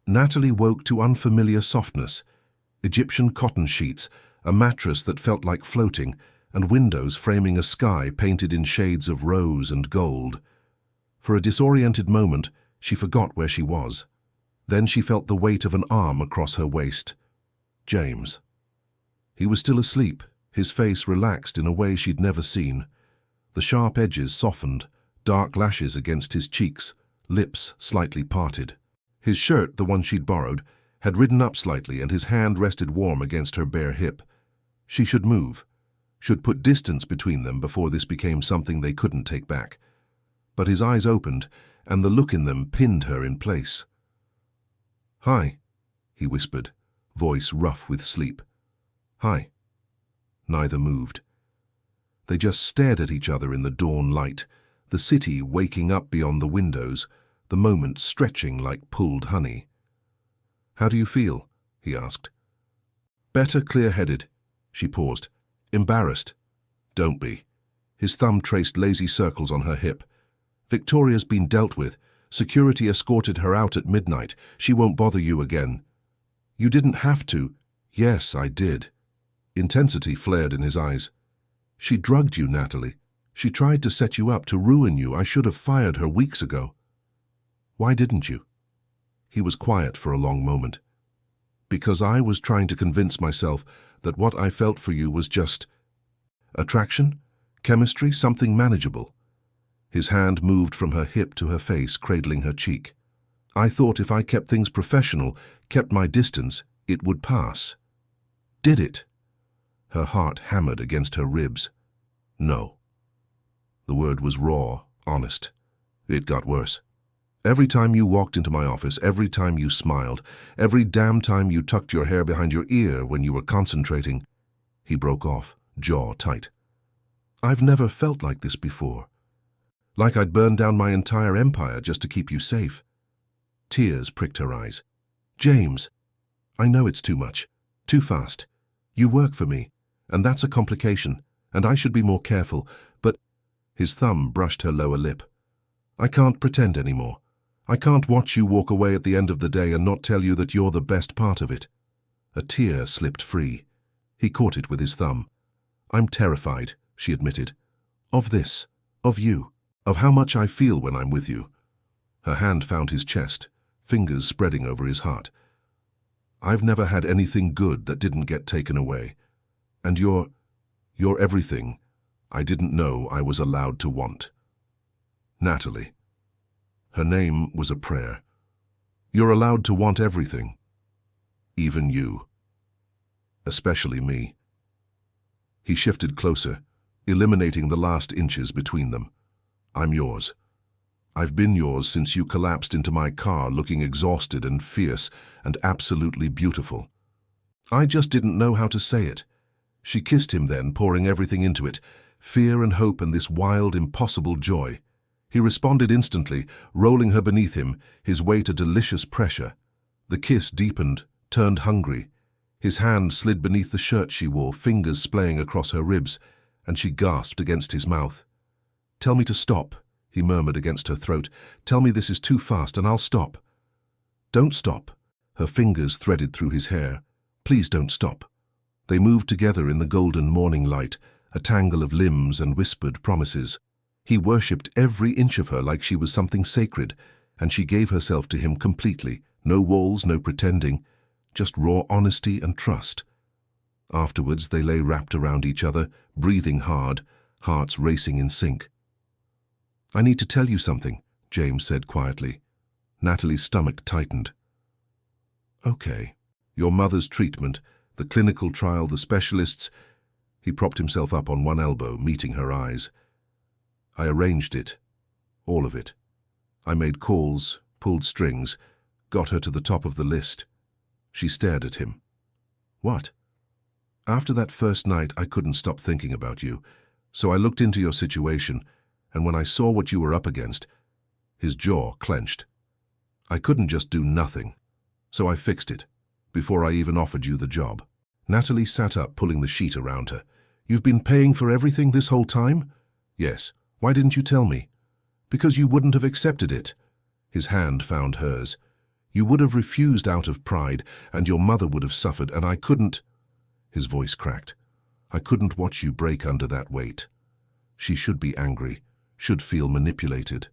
Natalie woke to unfamiliar softness. Egyptian cotton sheets, a mattress that felt like floating, and windows framing a sky painted in shades of rose and gold. For a disoriented moment, she forgot where she was. Then she felt the weight of an arm across her waist. James. He was still asleep, his face relaxed in a way she'd never seen. The sharp edges softened, dark lashes against his cheeks, lips slightly parted. His shirt, the one she'd borrowed, had ridden up slightly, and his hand rested warm against her bare hip. She should move, should put distance between them before this became something they couldn't take back. But his eyes opened, and the look in them pinned her in place. Hi, he whispered, voice rough with sleep. Hi. Neither moved. They just stared at each other in the dawn light, the city waking up beyond the windows, the moment stretching like pulled honey. How do you feel? He asked. Better, clear-headed. She paused. Embarrassed. Don't be. His thumb traced lazy circles on her hip. Victoria's been dealt with. Security escorted her out at midnight. She won't bother you again. You didn't have to. Yes, I did. Intensity flared in his eyes. She drugged you, Natalie. She tried to set you up, to ruin you. I should have fired her weeks ago. Why didn't you? He was quiet for a long moment. Because I was trying to convince myself that what I felt for you was just attraction, chemistry, something manageable. His hand moved from her hip to her face, cradling her cheek. I thought if I kept things professional, kept my distance, it would pass. Did it? Her heart hammered against her ribs. No. The word was raw, honest. It got worse. Every time you walked into my office, every time you smiled, every damn time you tucked your hair behind your ear when you were concentrating. He broke off, jaw tight. I've never felt like this before. Like I'd burned down my entire empire just to keep you safe. Tears pricked her eyes. James, I know it's too much, too fast. You work for me, and that's a complication, and I should be more careful, but his thumb brushed her lower lip. I can't pretend anymore. I can't watch you walk away at the end of the day and not tell you that you're the best part of it. A tear slipped free. He caught it with his thumb. I'm terrified, she admitted. Of this, of you, of how much I feel when I'm with you. Her hand found his chest, fingers spreading over his heart. I've never had anything good that didn't get taken away. And you're everything I didn't know I was allowed to want. Natalie. Her name was a prayer. You're allowed to want everything. Even you. Especially me. He shifted closer, eliminating the last inches between them. I'm yours. I've been yours since you collapsed into my car looking exhausted and fierce and absolutely beautiful. I just didn't know how to say it. She kissed him then, pouring everything into it, fear and hope and this wild, impossible joy. He responded instantly, rolling her beneath him, his weight a delicious pressure. The kiss deepened, turned hungry. His hand slid beneath the shirt she wore, fingers splaying across her ribs, and she gasped against his mouth. Tell me to stop, he murmured against her throat. Tell me this is too fast and I'll stop. Don't stop. Her fingers threaded through his hair. Please don't stop. They moved together in the golden morning light, a tangle of limbs and whispered promises. He worshipped every inch of her like she was something sacred, and she gave herself to him completely, no walls, no pretending, just raw honesty and trust. Afterwards they lay wrapped around each other, breathing hard, hearts racing in sync. I need to tell you something, James said quietly. Natalie's stomach tightened. Okay. Your mother's treatment, the clinical trial, the specialists. He propped himself up on one elbow, meeting her eyes. I arranged it. All of it. I made calls, pulled strings, got her to the top of the list. She stared at him. What? After that first night, I couldn't stop thinking about you, so I looked into your situation, and when I saw what you were up against, his jaw clenched. I couldn't just do nothing, so I fixed it, before I even offered you the job. Natalie sat up, pulling the sheet around her. You've been paying for everything this whole time? Yes. Why didn't you tell me? Because you wouldn't have accepted it. His hand found hers. You would have refused out of pride, and your mother would have suffered, and I couldn't. His voice cracked. I couldn't watch you break under that weight. She should be angry, should feel manipulated.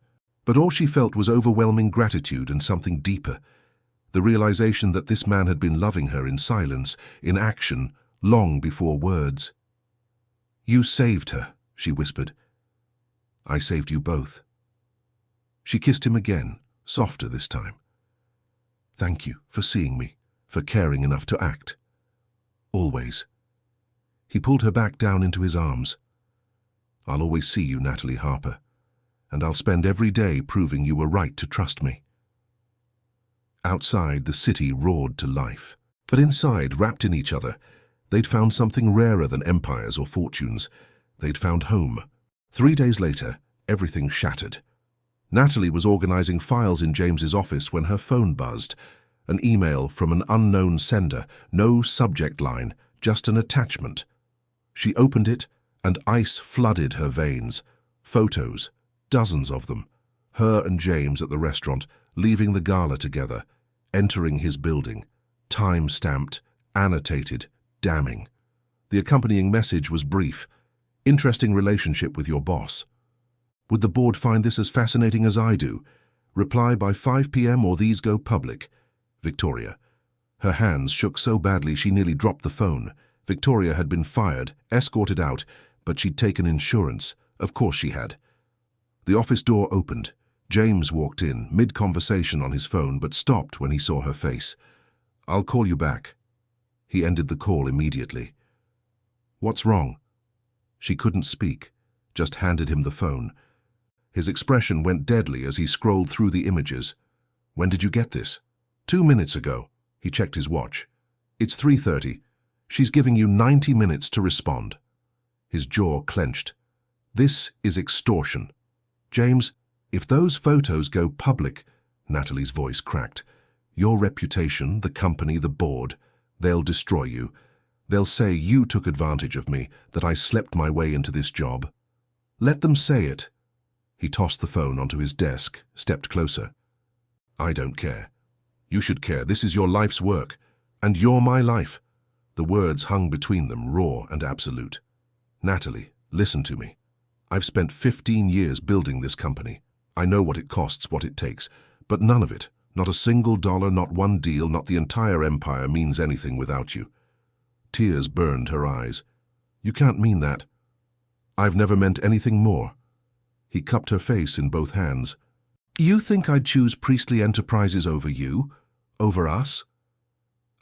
But all she felt was overwhelming gratitude and something deeper. The realization that this man had been loving her in silence, in action, long before words. You saved her, she whispered. I saved you both. She kissed him again, softer this time. Thank you for seeing me, for caring enough to act. Always. He pulled her back down into his arms. I'll always see you, Natalie Harper, and I'll spend every day proving you were right to trust me. Outside, the city roared to life. But inside, wrapped in each other, they'd found something rarer than empires or fortunes. They'd found home. 3 days later, everything shattered. Natalie was organizing files in James's office when her phone buzzed. An email from an unknown sender, no subject line, just an attachment. She opened it, and ice flooded her veins. Photos, dozens of them. Her and James at the restaurant, leaving the gala together, entering his building. Time-stamped, annotated, damning. The accompanying message was brief. Interesting relationship with your boss. Would the board find this as fascinating as I do? Reply by 5 p.m. or these go public. Victoria. Her hands shook so badly she nearly dropped the phone. Victoria had been fired, escorted out, but she'd taken insurance. Of course she had. The office door opened. James walked in, mid-conversation on his phone, but stopped when he saw her face. I'll call you back. He ended the call immediately. What's wrong? She couldn't speak, just handed him the phone. His expression went deadly as he scrolled through the images. When did you get this? 2 minutes ago. He checked his watch. It's 3:30. She's giving you 90 minutes to respond. His jaw clenched. This is extortion. James, if those photos go public, Natalie's voice cracked, your reputation, the company, the board, they'll destroy you. They'll say you took advantage of me, that I slept my way into this job. Let them say it. He tossed the phone onto his desk, stepped closer. I don't care. You should care. This is your life's work. And you're my life. The words hung between them, raw and absolute. Natalie, listen to me. I've spent 15 years building this company. I know what it costs, what it takes. But none of it, not a single dollar, not one deal, not the entire empire means anything without you. Tears burned her eyes. You can't mean that. I've never meant anything more. He cupped her face in both hands. You think I'd choose Priestley Enterprises over you? Over us?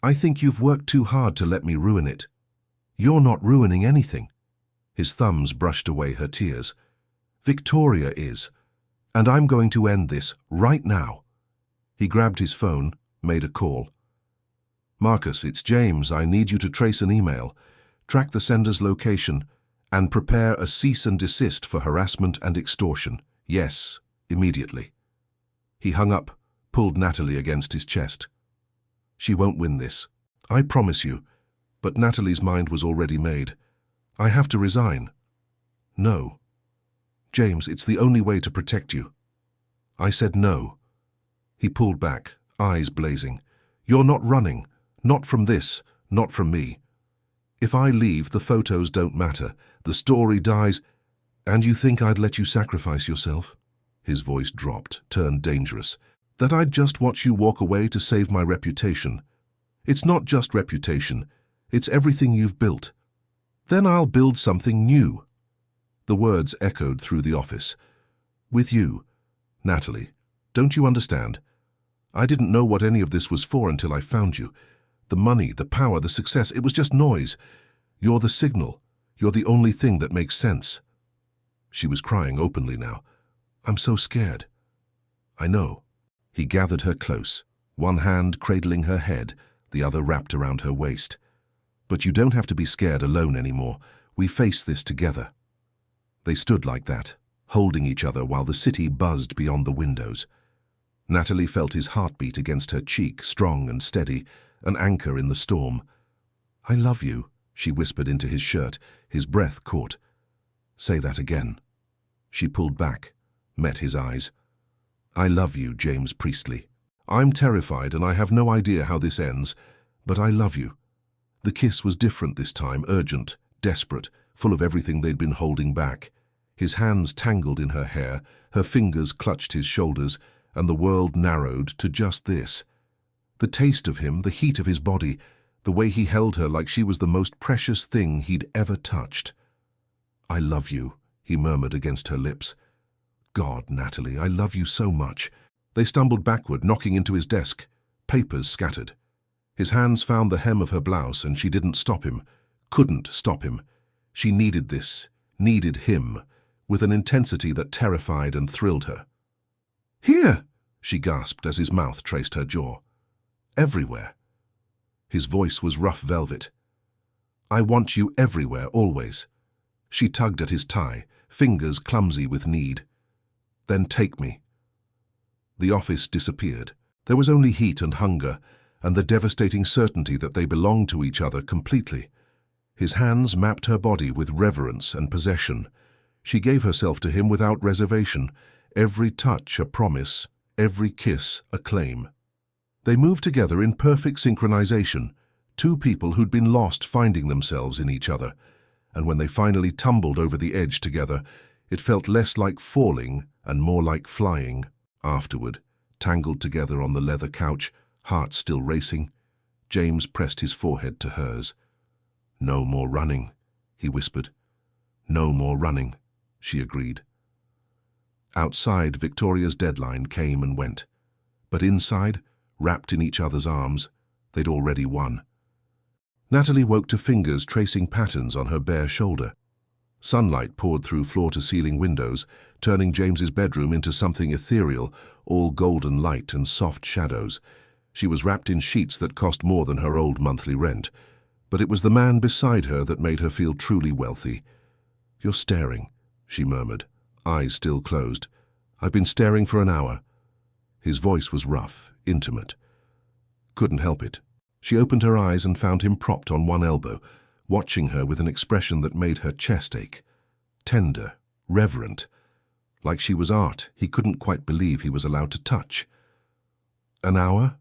I think you've worked too hard to let me ruin it. You're not ruining anything. His thumbs brushed away her tears. Victoria is. And I'm going to end this right now. He grabbed his phone, made a call. Marcus, it's James. I need you to trace an email, track the sender's location, and prepare a cease and desist for harassment and extortion. Yes, immediately. He hung up, pulled Natalie against his chest. She won't win this. I promise you. But Natalie's mind was already made. I have to resign. No. James, it's the only way to protect you. I said no. He pulled back, eyes blazing. You're not running. Not from this, not from me. If I leave, the photos don't matter. The story dies. And you think I'd let you sacrifice yourself? His voice dropped, turned dangerous. That I'd just watch you walk away to save my reputation. It's not just reputation. It's everything you've built. Then I'll build something new. The words echoed through the office. With you. Natalie, don't you understand? I didn't know what any of this was for until I found you. The money, the power, the success, it was just noise. You're the signal. You're the only thing that makes sense. She was crying openly now. I'm so scared. I know. He gathered her close, one hand cradling her head, the other wrapped around her waist. But you don't have to be scared alone anymore. We face this together. They stood like that, holding each other while the city buzzed beyond the windows. Natalie felt his heartbeat against her cheek, strong and steady, an anchor in the storm. I love you, she whispered into his shirt, his breath caught. Say that again. She pulled back, met his eyes. I love you, James Priestley. I'm terrified and I have no idea how this ends, but I love you. The kiss was different this time, urgent, desperate, full of everything they'd been holding back. His hands tangled in her hair, her fingers clutched his shoulders, and the world narrowed to just this. The taste of him, the heat of his body, the way he held her like she was the most precious thing he'd ever touched. I love you, he murmured against her lips. God, Natalie, I love you so much. They stumbled backward, knocking into his desk. Papers scattered. His hands found the hem of her blouse, and she didn't stop him, couldn't stop him. She needed this, needed him, with an intensity that terrified and thrilled her. Here, she gasped as his mouth traced her jaw. Everywhere. His voice was rough velvet. I want you everywhere, always. She tugged at his tie, fingers clumsy with need. Then take me. The office disappeared. There was only heat and hunger, and the devastating certainty that they belonged to each other completely. His hands mapped her body with reverence and possession. She gave herself to him without reservation, every touch a promise, every kiss a claim. They moved together in perfect synchronization, two people who'd been lost finding themselves in each other, and when they finally tumbled over the edge together, it felt less like falling and more like flying. Afterward, tangled together on the leather couch, heart still racing, James pressed his forehead to hers. "No more running," he whispered. "No more running," she agreed. Outside, Victoria's deadline came and went, but inside, wrapped in each other's arms, they'd already won. Natalie woke to fingers tracing patterns on her bare shoulder. Sunlight poured through floor-to-ceiling windows, turning James's bedroom into something ethereal, all golden light and soft shadows. She was wrapped in sheets that cost more than her old monthly rent, but it was the man beside her that made her feel truly wealthy. "You're staring," she murmured, eyes still closed. "I've been staring for an hour." His voice was rough, intimate. Couldn't help it. She opened her eyes and found him propped on one elbow, watching her with an expression that made her chest ache. Tender, reverent. Like she was art he couldn't quite believe he was allowed to touch. "An hour?"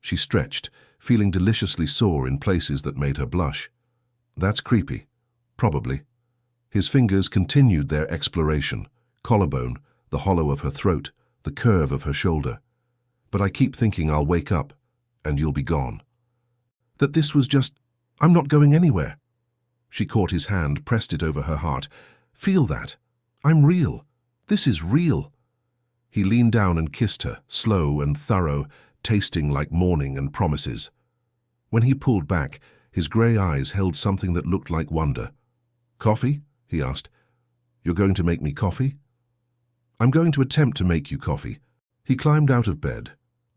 She stretched, feeling deliciously sore in places that made her blush. "That's creepy. Probably." His fingers continued their exploration. Collarbone, the hollow of her throat, the curve of her shoulder. "But I keep thinking I'll wake up, and you'll be gone. That this was just, I'm not going anywhere." She caught his hand, pressed it over her heart. "Feel that. I'm real. This is real." He leaned down and kissed her, slow and thorough, tasting like morning and promises. When he pulled back, his grey eyes held something that looked like wonder. "Coffee?" he asked. "You're going to make me coffee?" "I'm going to attempt to make you coffee." He climbed out of bed,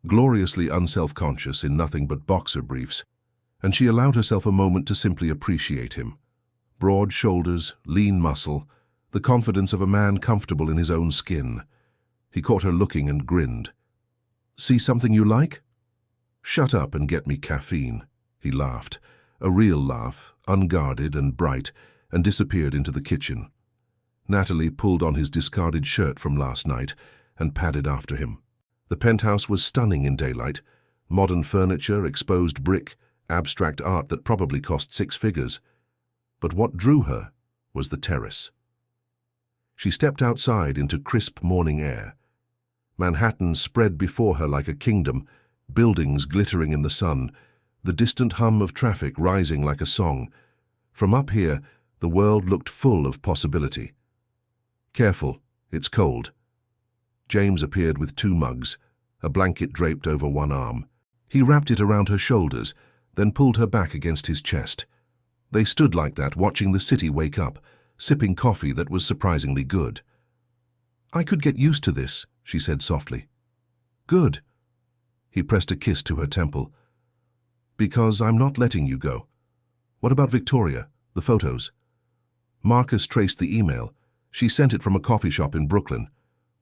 gloriously unself-conscious in nothing but boxer briefs, and she allowed herself a moment to simply appreciate him. Broad shoulders, lean muscle, the confidence of a man comfortable in his own skin. He caught her looking and grinned. "See something you like?" "Shut up and get me caffeine," he laughed, a real laugh, unguarded and bright, and disappeared into the kitchen. Natalie pulled on his discarded shirt from last night and padded after him. The penthouse was stunning in daylight. Modern furniture, exposed brick, abstract art that probably cost 6 figures. But what drew her was the terrace. She stepped outside into crisp morning air. Manhattan spread before her like a kingdom, buildings glittering in the sun, the distant hum of traffic rising like a song. From up here, the world looked full of possibility. "Careful, it's cold." James appeared with 2 mugs, a blanket draped over one arm. He wrapped it around her shoulders, then pulled her back against his chest. They stood like that, watching the city wake up, sipping coffee that was surprisingly good. "I could get used to this," she said softly. "Good." He pressed a kiss to her temple. "Because I'm not letting you go." "What about Victoria, the photos?" Marcus traced the email. She sent it from a coffee shop in Brooklyn,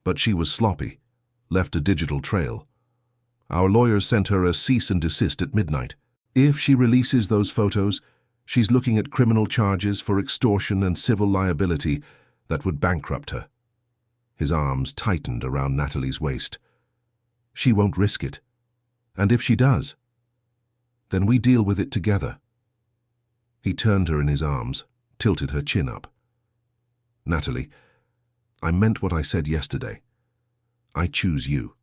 but she was sloppy, left a digital trail. Our lawyers sent her a cease and desist at midnight. If she releases those photos, she's looking at criminal charges for extortion and civil liability that would bankrupt her. His arms tightened around Natalie's waist. "She won't risk it. And if she does, then we deal with it together." He turned her in his arms, tilted her chin up. "Natalie, I meant what I said yesterday. I choose you.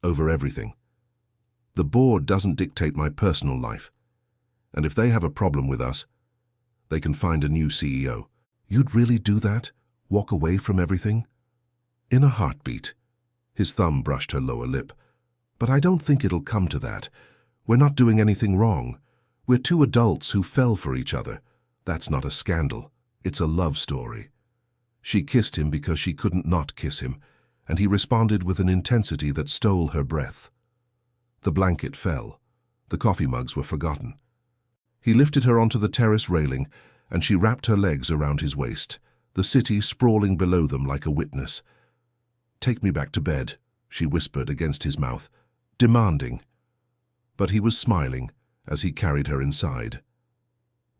Over everything. The board doesn't dictate my personal life. And if they have a problem with us, they can find a new CEO. You'd really do that? Walk away from everything?" "In a heartbeat." His thumb brushed her lower lip. "But I don't think it'll come to that. We're not doing anything wrong. We're 2 adults who fell for each other. That's not a scandal. It's a love story." She kissed him because she couldn't not kiss him, and he responded with an intensity that stole her breath. The blanket fell. The coffee mugs were forgotten. He lifted her onto the terrace railing, and she wrapped her legs around his waist, the city sprawling below them like a witness. "Take me back to bed," she whispered against his mouth, demanding. But he was smiling as he carried her inside.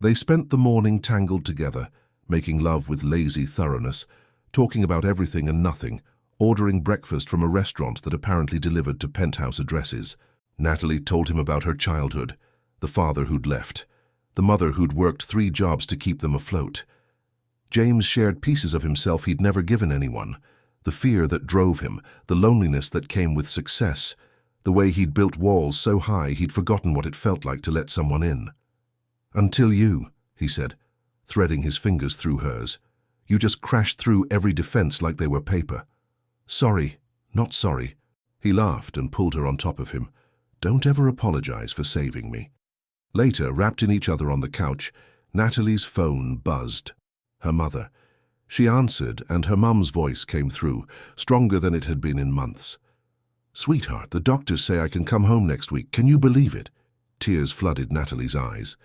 They spent the morning tangled together, making love with lazy thoroughness, talking about everything and nothing, ordering breakfast from a restaurant that apparently delivered to penthouse addresses. Natalie told him about her childhood, the father who'd left, the mother who'd worked 3 jobs to keep them afloat. James shared pieces of himself he'd never given anyone, the fear that drove him, the loneliness that came with success, the way he'd built walls so high he'd forgotten what it felt like to let someone in. "Until you," he said, threading his fingers through hers. "You just crashed through every defense like they were paper." "Sorry, not sorry." He laughed and pulled her on top of him. "Don't ever apologize for saving me." Later, wrapped in each other on the couch, Natalie's phone buzzed. Her mother. She answered, and her mum's voice came through, stronger than it had been in months. "Sweetheart, the doctors say I can come home next week. Can you believe it?" Tears flooded Natalie's eyes.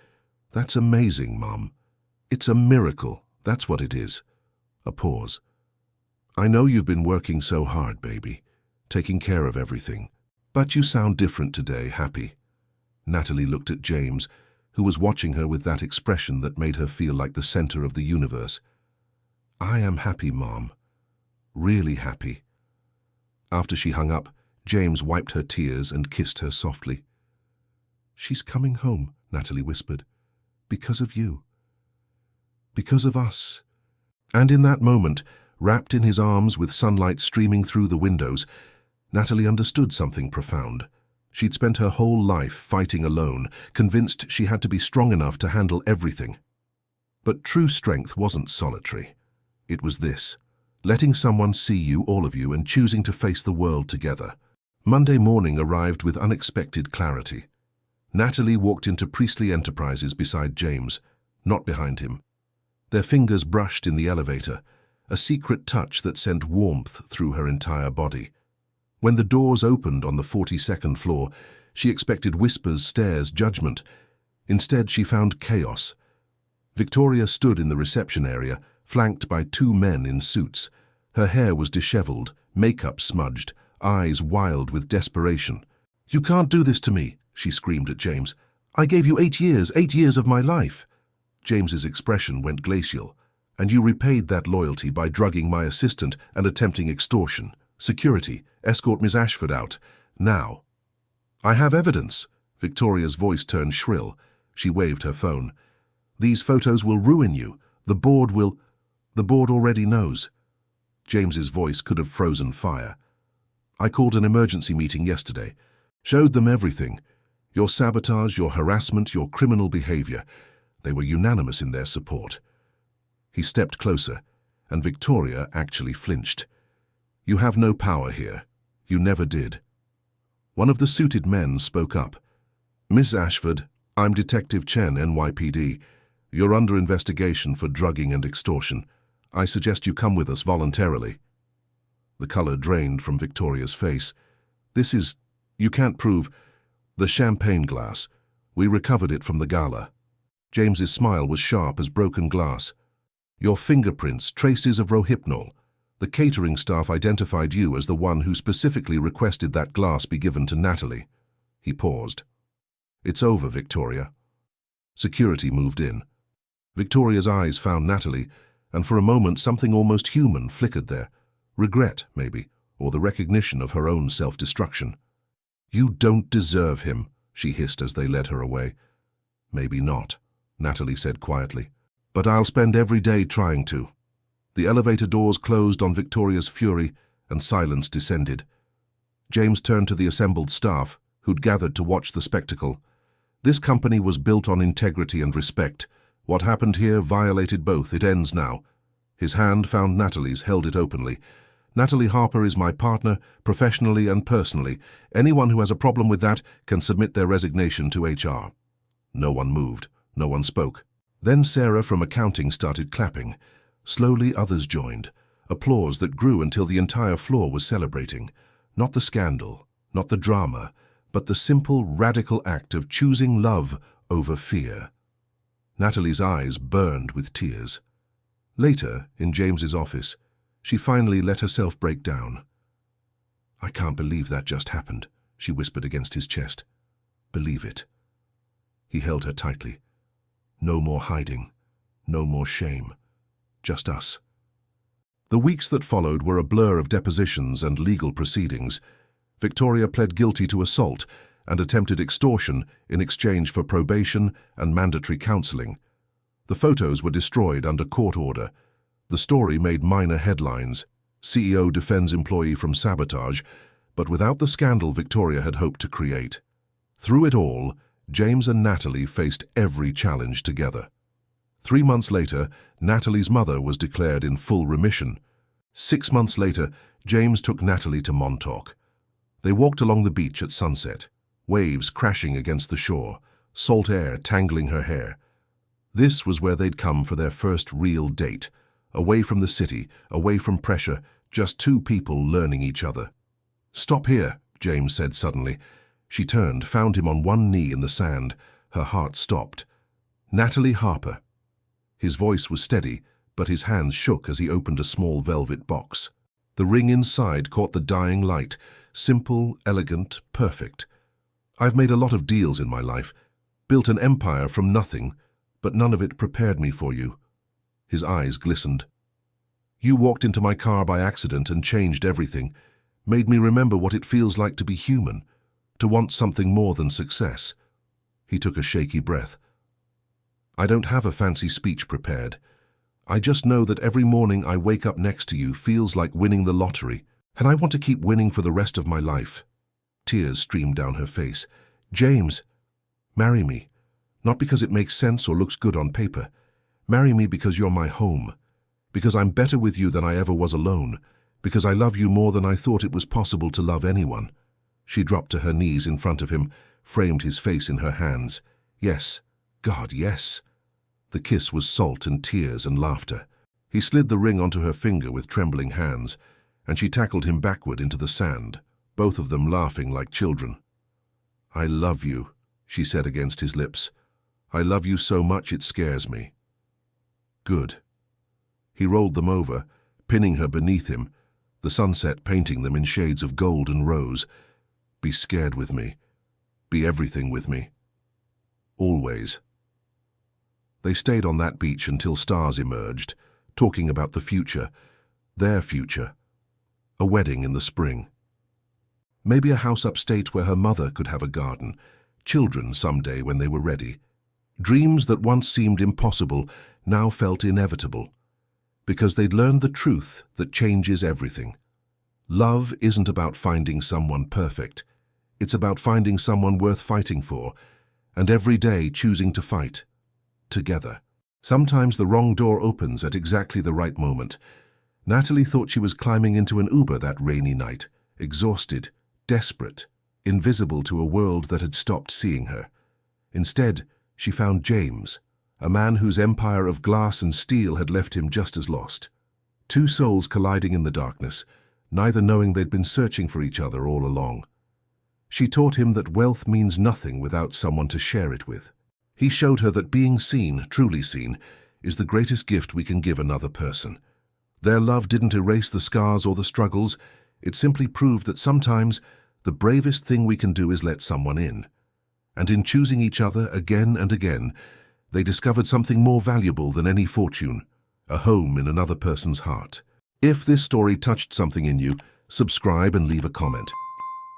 "That's amazing, Mum. It's a miracle, that's what it is." A pause. "I know you've been working so hard, baby, taking care of everything. But you sound different today, happy." Natalie looked at James, who was watching her with that expression that made her feel like the center of the universe. "I am happy, Mom. Really happy." After she hung up, James wiped her tears and kissed her softly. "She's coming home," Natalie whispered. "Because of you. Because of us." And in that moment, wrapped in his arms with sunlight streaming through the windows, Natalie understood something profound. She'd spent her whole life fighting alone, convinced she had to be strong enough to handle everything. But true strength wasn't solitary. It was this: letting someone see you, all of you, and choosing to face the world together. Monday morning arrived with unexpected clarity. Natalie walked into Priestley Enterprises beside James, not behind him. Their fingers brushed in the elevator, a secret touch that sent warmth through her entire body. When the doors opened on the 42nd floor, she expected whispers, stares, judgment. Instead, she found chaos. Victoria stood in the reception area, flanked by 2 men in suits. Her hair was disheveled, makeup smudged, eyes wild with desperation. "You can't do this to me," she screamed at James. "I gave you 8 years of my life." James's expression went glacial. "And you repaid that loyalty by drugging my assistant and attempting extortion. Security, escort Miss Ashford out. Now." "I have evidence." Victoria's voice turned shrill. She waved her phone. "These photos will ruin you. The board will—" "The board already knows." James's voice could have frozen fire. "I called an emergency meeting yesterday. Showed them everything. Your sabotage, your harassment, your criminal behavior. They were unanimous in their support." He stepped closer, and Victoria actually flinched. "You have no power here. You never did." One of the suited men spoke up. "Miss Ashford, I'm Detective Chen, NYPD. You're under investigation for drugging and extortion. I suggest you come with us voluntarily." The color drained from Victoria's face. You can't prove—" "The champagne glass. We recovered it from the gala." James's smile was sharp as broken glass. "Your fingerprints, traces of Rohypnol. The catering staff identified you as the one who specifically requested that glass be given to Natalie." He paused. "It's over, Victoria." Security moved in. Victoria's eyes found Natalie, and for a moment something almost human flickered there. Regret, maybe, or the recognition of her own self-destruction. "You don't deserve him," she hissed as they led her away. "Maybe not," Natalie said quietly. "But I'll spend every day trying to." The elevator doors closed on Victoria's fury, and silence descended. James turned to the assembled staff, who'd gathered to watch the spectacle. This company was built on integrity and respect. What happened here violated both. It ends now. His hand found Natalie's, held it openly. "Natalie Harper is my partner, professionally and personally. Anyone who has a problem with that can submit their resignation to HR." No one moved. No one spoke. Then Sarah from accounting started clapping. Slowly others joined. Applause that grew until the entire floor was celebrating. Not the scandal, not the drama, but the simple, radical act of choosing love over fear. Natalie's eyes burned with tears. Later, in James's office, she finally let herself break down. "I can't believe that just happened," she whispered against his chest. "Believe it." He held her tightly. No more hiding, no more shame. Just us. The weeks that followed were a blur of depositions and legal proceedings. Victoria pled guilty to assault, and attempted extortion in exchange for probation and mandatory counseling. The photos were destroyed under court order. The story made minor headlines. CEO defends employee from sabotage, but without the scandal Victoria had hoped to create. Through it all, James and Natalie faced every challenge together. 3 months later, Natalie's mother was declared in full remission. 6 months later, James took Natalie to Montauk. They walked along the beach at sunset, waves crashing against the shore, salt air tangling her hair. This was where they'd come for their first real date, away from the city, away from pressure, just two people learning each other. "Stop here," James said suddenly. She turned, found him on one knee in the sand. Her heart stopped. "Natalie Harper." His voice was steady, but his hands shook as he opened a small velvet box. The ring inside caught the dying light, simple, elegant, perfect. "I've made a lot of deals in my life, built an empire from nothing, but none of it prepared me for you." His eyes glistened. "You walked into my car by accident and changed everything, made me remember what it feels like to be human, to want something more than success." He took a shaky breath. "I don't have a fancy speech prepared. I just know that every morning I wake up next to you feels like winning the lottery, and I want to keep winning for the rest of my life." Tears streamed down her face. "James, marry me. Not because it makes sense or looks good on paper. Marry me because you're my home. Because I'm better with you than I ever was alone. Because I love you more than I thought it was possible to love anyone." She dropped to her knees in front of him, framed his face in her hands. "Yes. God, yes." The kiss was salt and tears and laughter. He slid the ring onto her finger with trembling hands, and she tackled him backward into the sand, both of them laughing like children. "I love you," she said against his lips. "I love you so much it scares me." "Good." He rolled them over, pinning her beneath him, the sunset painting them in shades of gold and rose. "Be scared with me. Be everything with me. Always." They stayed on that beach until stars emerged, talking about the future, their future. A wedding in the spring. Maybe a house upstate where her mother could have a garden, children someday when they were ready. Dreams that once seemed impossible now felt inevitable, because they'd learned the truth that changes everything. Love isn't about finding someone perfect. It's about finding someone worth fighting for, and every day choosing to fight. Together. Sometimes the wrong door opens at exactly the right moment. Natalie thought she was climbing into an Uber that rainy night, exhausted, desperate, invisible to a world that had stopped seeing her. Instead, she found James, a man whose empire of glass and steel had left him just as lost. Two souls colliding in the darkness, neither knowing they'd been searching for each other all along. She taught him that wealth means nothing without someone to share it with. He showed her that being seen, truly seen, is the greatest gift we can give another person. Their love didn't erase the scars or the struggles. It simply proved that sometimes the bravest thing we can do is let someone in. And in choosing each other again and again, they discovered something more valuable than any fortune, a home in another person's heart. If this story touched something in you, subscribe and leave a comment.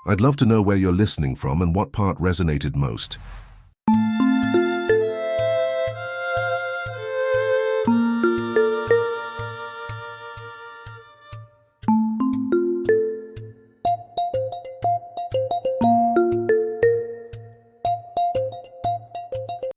I'd love to know where you're listening from and what part resonated most.